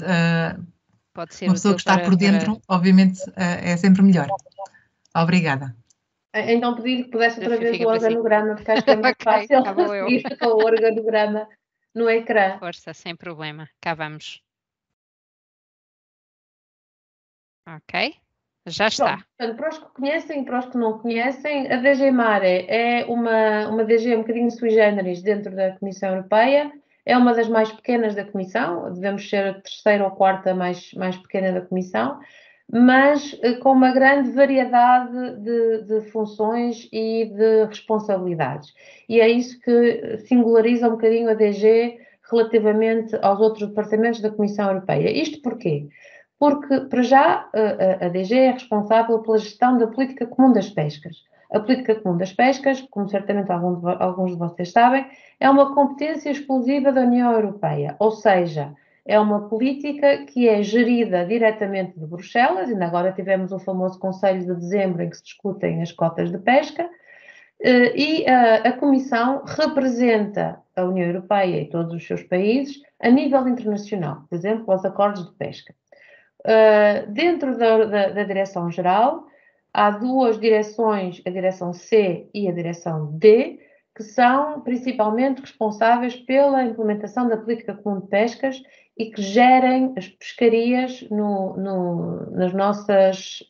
pode ser uma pessoa que está por dentro, obviamente, é sempre melhor. Obrigada. Então pedi que pudesse outra vez o organograma, porque acho que é mais fácil seguir com o organograma no ecrã. Força, sem problema. Cá vamos. Ok, já está. Portanto, para os que conhecem e para os que não conhecem, a DG Mare é uma DG um bocadinho sui generis dentro da Comissão Europeia, é uma das mais pequenas da Comissão, devemos ser a terceira ou quarta mais pequena da Comissão, mas com uma grande variedade de funções e de responsabilidades. E é isso que singulariza um bocadinho a DG relativamente aos outros departamentos da Comissão Europeia. Isto porquê? Porque, para já, a DG é responsável pela gestão da Política Comum das Pescas. A Política Comum das Pescas, como certamente alguns de vocês sabem, é uma competência exclusiva da União Europeia, ou seja, é uma política que é gerida diretamente de Bruxelas, ainda agora tivemos o famoso Conselho de Dezembro em que se discutem as cotas de pesca, e a Comissão representa a União Europeia e todos os seus países a nível internacional, por exemplo, aos acordos de pesca. Dentro da Direção-Geral, há duas direções, a Direção C e a Direção D, que são principalmente responsáveis pela implementação da Política Comum de Pescas e que gerem as pescarias nas nossas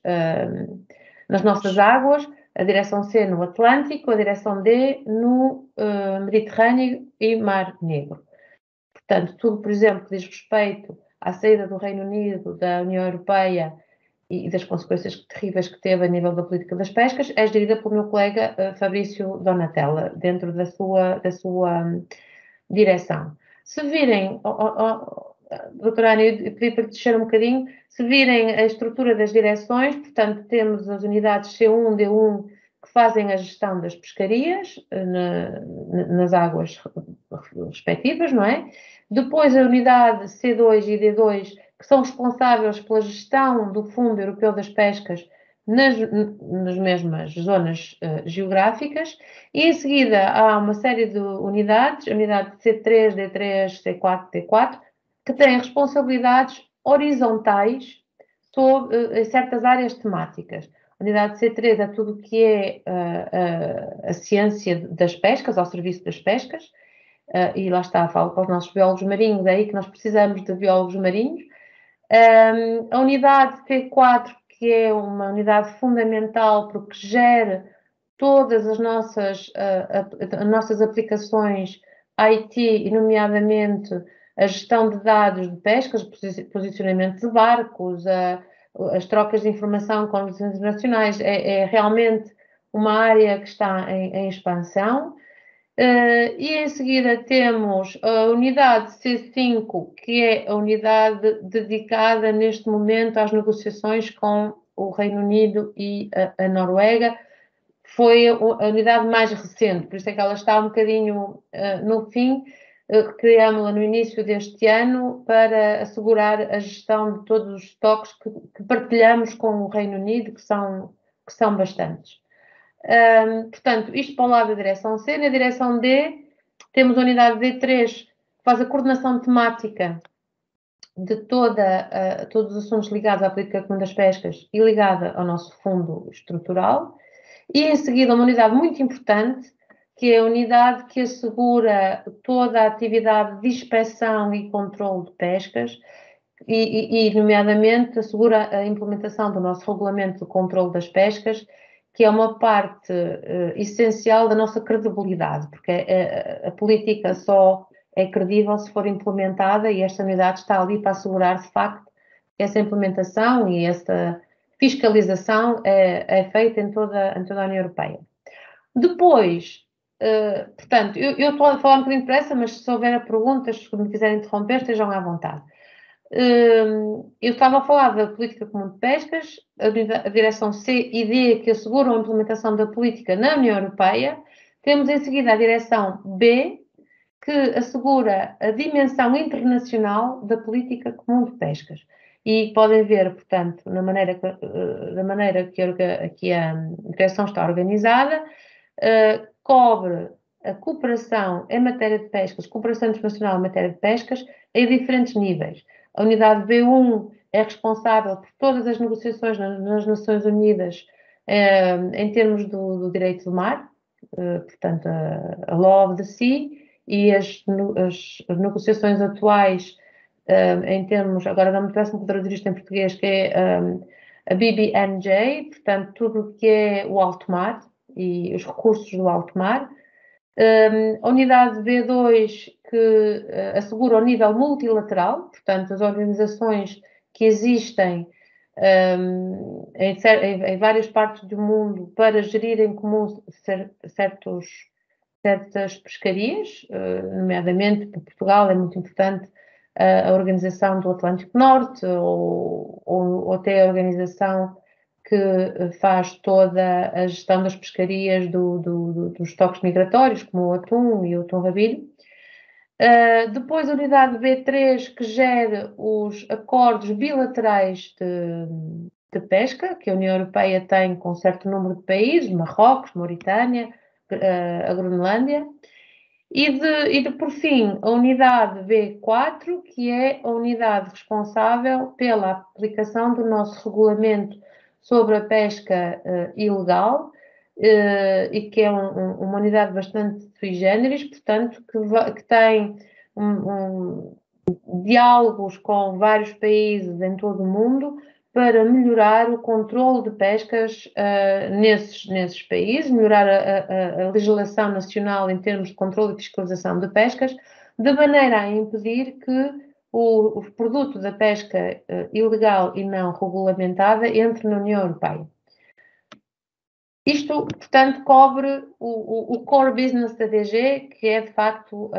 águas, a Direção C no Atlântico, a Direção D no Mediterrâneo e Mar Negro. Portanto, tudo, por exemplo, que diz respeito à saída do Reino Unido da União Europeia e das consequências terríveis que teve a nível da política das pescas, é gerida pelo meu colega Fabrício Donatella, dentro da sua direção. Se virem, doutora Ana, eu pedi para descer um bocadinho, se virem a estrutura das direções, portanto, temos as unidades C1, D1, que fazem a gestão das pescarias nas águas respectivas, não é? Depois a unidade C2 e D2, que são responsáveis pela gestão do Fundo Europeu das Pescas nas mesmas zonas geográficas, e em seguida há uma série de unidades, a unidade C3, D3, C4, D4, que têm responsabilidades horizontais sobre certas áreas temáticas. A unidade C3 é tudo o que é a ciência das pescas, ao serviço das pescas, e lá está, falo para os nossos biólogos marinhos, é aí que nós precisamos de biólogos marinhos. A unidade C4, que é uma unidade fundamental porque gera todas as nossas aplicações IT, e nomeadamente a gestão de dados de pescas, posicionamento de barcos, as trocas de informação com os internacionais, é realmente uma área que está em expansão. E em seguida temos a unidade C5, que é a unidade dedicada neste momento às negociações com o Reino Unido e a Noruega. Foi a unidade mais recente, por isso é que ela está um bocadinho no fim. Criámos-la no início deste ano para assegurar a gestão de todos os estoques que partilhamos com o Reino Unido, que são bastantes. Portanto, isto para o lado da direção C. Na direção D, temos a unidade D3, que faz a coordenação temática de todos os assuntos ligados à política comum das pescas e ligada ao nosso fundo estrutural. E, em seguida, uma unidade muito importante, que é a unidade que assegura toda a atividade de inspeção e controle de pescas e nomeadamente, assegura a implementação do nosso regulamento de controle das pescas, que é uma parte essencial da nossa credibilidade, porque a política só é credível se for implementada, e esta unidade está ali para assegurar, de facto, essa implementação e essa fiscalização é feita em toda a União Europeia. Depois, portanto, eu estou a falar um bocadinho depressa, mas se houver perguntas, se me quiserem interromper, estejam à vontade. Eu estava a falar da política comum de pescas, a direção C e D, que asseguram a implementação da política na União Europeia. Temos em seguida a direção B, que assegura a dimensão internacional da política comum de pescas. E podem ver, portanto, da maneira que a direção está organizada, cobre a cooperação em matéria de pescas, cooperação internacional em matéria de pescas, em diferentes níveis. A unidade B1 é responsável por todas as negociações nas Nações Unidas em termos do direito do mar, portanto, a Law of the Sea, e as negociações atuais em termos, agora não me parece-me que traduzir isto em português, que é a BBNJ, portanto, tudo o que é o alto mar e os recursos do alto mar. A unidade B2, que assegura o nível multilateral, portanto, as organizações que existem em várias partes do mundo para gerir em comum certas pescarias, nomeadamente para Portugal é muito importante a Organização do Atlântico Norte ou até a organização que faz toda a gestão das pescarias dos estoques migratórios, como o atum e o tom-rabilho. Depois a unidade B3, que gera os acordos bilaterais de pesca, que a União Europeia tem com um certo número de países, Marrocos, Mauritânia, a Groenlândia. E por fim, a unidade B4, que é a unidade responsável pela aplicação do nosso regulamento sobre a pesca ilegal, e que é uma unidade bastante sui generis, portanto, que tem diálogos com vários países em todo o mundo para melhorar o controle de pescas nesses países, melhorar a legislação nacional em termos de controle e fiscalização de pescas, de maneira a impedir que o produto da pesca ilegal e não regulamentada entre na União Europeia. Isto, portanto, cobre o core business da DG, que é, de facto,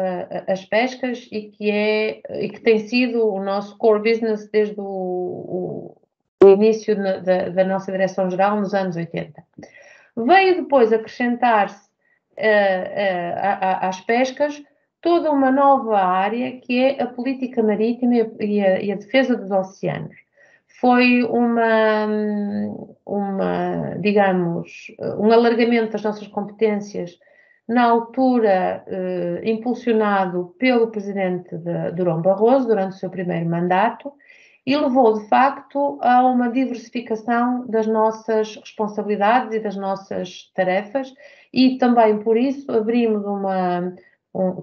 as pescas e que tem sido o nosso core business desde o início da nossa Direção-Geral nos anos 80. Veio depois acrescentar-se às pescas toda uma nova área, que é a política marítima e a defesa dos oceanos. Foi digamos, um alargamento das nossas competências, na altura impulsionado pelo presidente Durão Barroso, durante o seu primeiro mandato, e levou, de facto, a uma diversificação das nossas responsabilidades e das nossas tarefas, e também por isso abrimos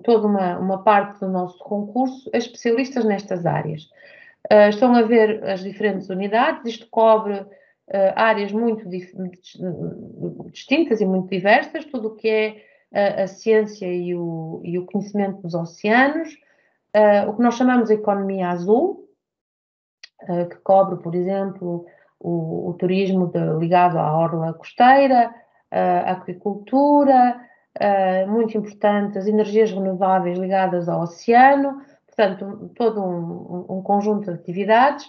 toda uma parte do nosso concurso a especialistas nestas áreas. Estão a ver as diferentes unidades, isto cobre áreas muito distintas e muito diversas, tudo o que é a ciência e o conhecimento dos oceanos, o que nós chamamos de economia azul, que cobre, por exemplo, o turismo ligado à orla costeira, a agricultura, muito importante, as energias renováveis ligadas ao oceano, portanto, todo um conjunto de atividades.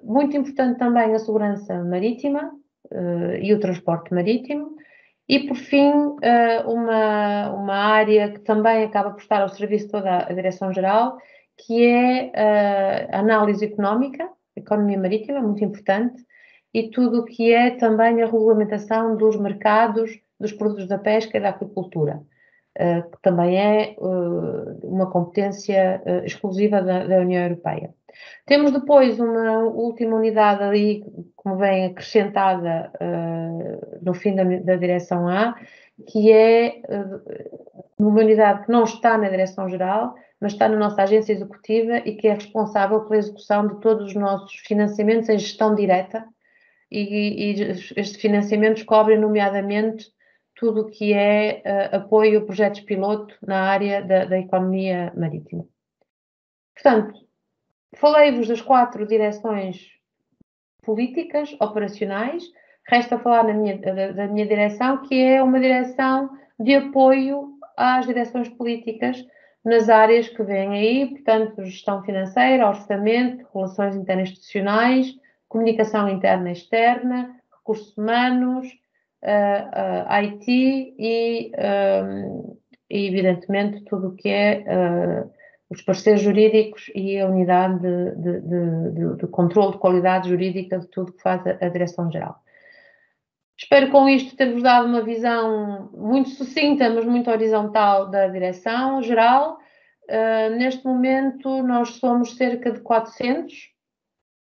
Muito importante também a segurança marítima e o transporte marítimo. E, por fim, uma área que também acaba por estar ao serviço de toda a Direção-Geral, que é a análise económica, a economia marítima, muito importante, e tudo o que é também a regulamentação dos mercados, dos produtos da pesca e da aquacultura, que também é uma competência exclusiva da União Europeia. Temos depois uma última unidade ali, como vem acrescentada no fim da Direção A, que é uma unidade que não está na Direção-Geral, mas está na nossa agência executiva e que é responsável pela execução de todos os nossos financiamentos em gestão direta, e estes financiamentos cobrem, nomeadamente, tudo o que é apoio a projetos piloto na área da economia marítima. Portanto, falei-vos das 4 direções políticas, operacionais. Resta falar da minha direção, que é uma direção de apoio às direções políticas nas áreas que vêm aí, portanto, gestão financeira, orçamento, relações interinstitucionais, comunicação interna e externa, recursos humanos, IT e, evidentemente, tudo o que é os parceiros jurídicos e a unidade de controle de qualidade jurídica de tudo que faz a Direção-Geral. Espero com isto ter-vos dado uma visão muito sucinta, mas muito horizontal da Direção-Geral. Neste momento nós somos cerca de 400,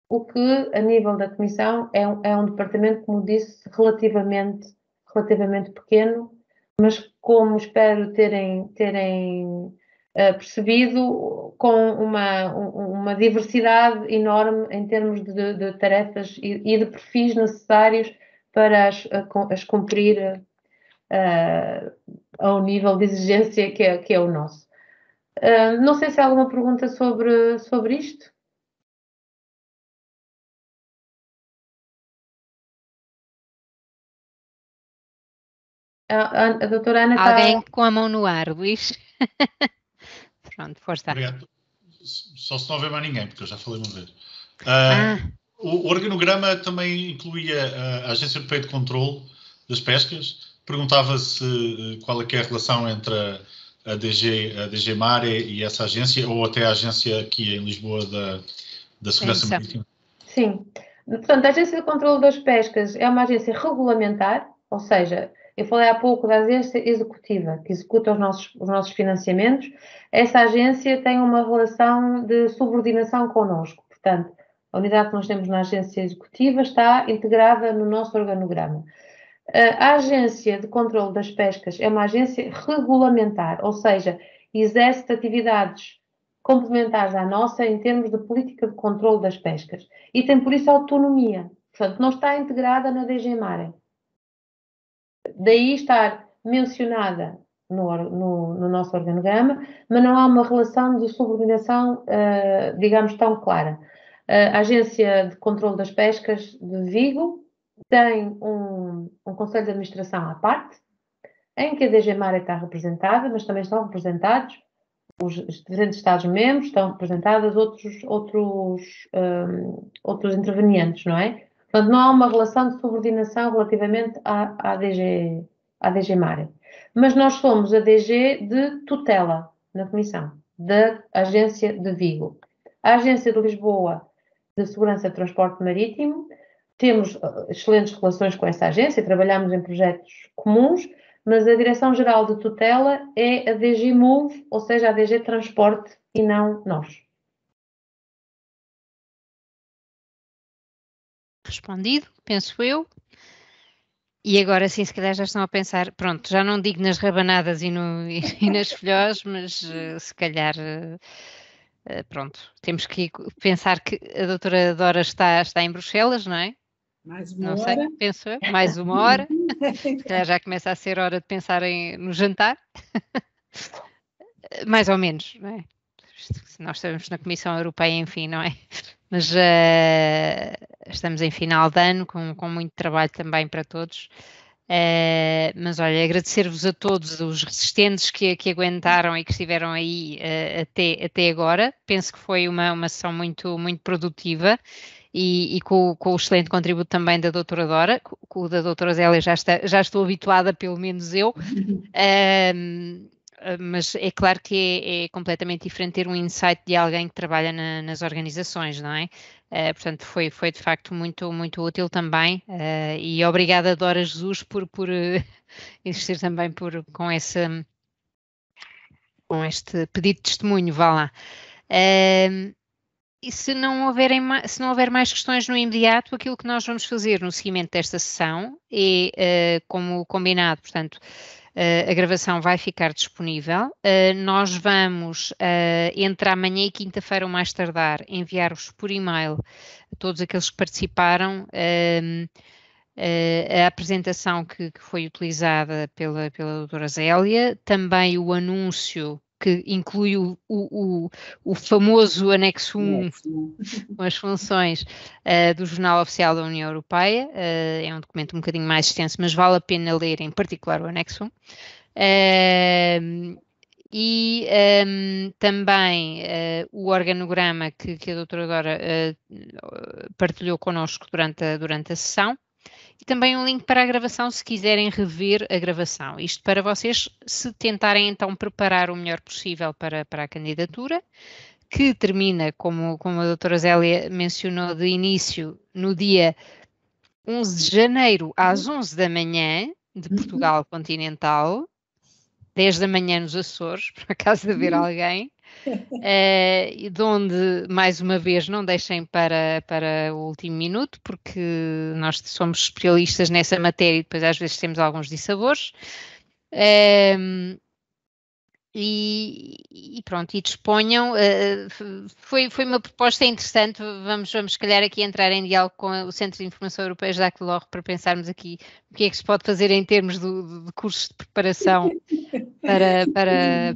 o que a nível da Comissão é um departamento, como disse, relativamente pequeno, mas como espero terem percebido, com uma diversidade enorme em termos de tarefas e de perfis necessários para as cumprir ao nível de exigência que é o nosso. Não sei se há alguma pergunta sobre isto. A doutora Ana Alguém com a mão no ar, Luís? Pronto, força. Obrigado. Só se não houver mais ninguém, porque eu já falei uma vez. O organograma também incluía a Agência Europeia de Controlo das Pescas. Perguntava-se qual é que é a relação entre a DG Mare e essa agência, ou até a agência aqui em Lisboa da Segurança Marítima. Sim. Portanto, a Agência de Controlo das Pescas é uma agência regulamentar, ou seja, eu falei há pouco da agência executiva, que executa os nossos financiamentos. Essa agência tem uma relação de subordinação connosco. Portanto, a unidade que nós temos na agência executiva está integrada no nosso organograma. A Agência de Controlo das Pescas é uma agência regulamentar, ou seja, exerce atividades complementares à nossa em termos de política de controlo das pescas. E tem, por isso, autonomia. Portanto, não está integrada na DG Mare. Daí estar mencionada no nosso organograma, mas não há uma relação de subordinação, digamos, tão clara. A Agência de Controlo das Pescas de Vigo tem um Conselho de Administração à parte, em que a DG Mare está representada, mas também estão representados os diferentes Estados-membros, estão representados outros intervenientes, não é? Portanto, não há uma relação de subordinação relativamente à DG Mare. Mas nós somos a DG de tutela na Comissão, da Agência de Vigo. A Agência de Lisboa de Segurança de Transporte Marítimo, temos excelentes relações com essa agência, trabalhamos em projetos comuns, mas a Direção-Geral de Tutela é a DG Move, ou seja, a DG Transporte, e não nós. Respondido, penso eu. E agora sim, se calhar já estão a pensar, pronto, já não digo nas rabanadas e nas filhós, mas se calhar, pronto, temos que pensar que a doutora Dora está em Bruxelas, não é? Mais uma não hora. Sei, penso eu, mais uma hora. Se calhar já começa a ser hora de pensar no jantar. Mais ou menos, não é? Nós estamos na Comissão Europeia, enfim, não é? Mas estamos em final de ano, com muito trabalho também para todos. Mas olha, agradecer-vos a todos os resistentes que aguentaram e que estiveram aí até agora. Penso que foi uma sessão muito, muito produtiva e com o excelente contributo também da doutora Dora, com o da doutora Zélia já estou habituada, pelo menos eu. Mas é claro que é completamente diferente ter um insight de alguém que trabalha nas organizações, não é? Portanto, foi de facto muito, muito útil também, e obrigada, Dora Jesus, por insistir também com este pedido de testemunho, vá lá. E se não houver mais questões no imediato, aquilo que nós vamos fazer no seguimento desta sessão é, como combinado, portanto, a gravação vai ficar disponível. Nós vamos, entre amanhã e quinta-feira, ou mais tardar, enviar-vos por e-mail a todos aqueles que participaram a apresentação que foi utilizada pela doutora Zélia, também o anúncio que inclui o famoso anexo 1 com as funções do Jornal Oficial da União Europeia. É um documento um bocadinho mais extenso, mas vale a pena ler, em particular o anexo 1. E também o organograma que a doutora Dora partilhou connosco durante a sessão. E também um link para a gravação, se quiserem rever a gravação. Isto para vocês se tentarem então preparar o melhor possível para a candidatura, que termina, como a doutora Zélia mencionou de início, no dia 11 de janeiro, às 11 da manhã, de Portugal continental, 10 da manhã nos Açores, por acaso de haver alguém. De onde, mais uma vez, não deixem para o último minuto, porque nós somos especialistas nessa matéria e depois às vezes temos alguns dissabores. E pronto, e disponham. Foi uma proposta interessante. Vamos se calhar aqui entrar em diálogo com o Centro de Informação Europeia Jacques Delors para pensarmos aqui o que é que se pode fazer em termos de cursos de preparação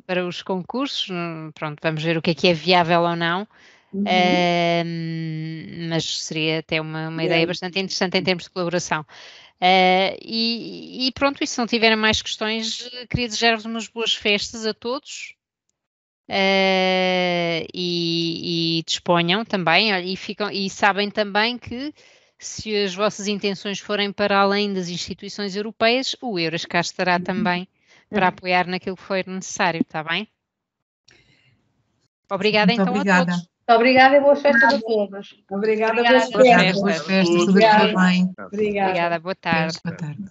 para os concursos. Pronto, vamos ver o que é viável ou não. Mas seria até uma ideia bastante interessante em termos de colaboração. E pronto, e se não tiverem mais questões, queria desejar-vos umas boas festas a todos, e disponham também, e sabem também que se as vossas intenções forem para além das instituições europeias, o Euras cá estará também para apoiar naquilo que for necessário, está bem? Obrigada então a todos. Muito obrigada e boas festas a todos. Obrigada, boas festas. Tudo correu bem. Obrigada. Boa tarde. Boa tarde.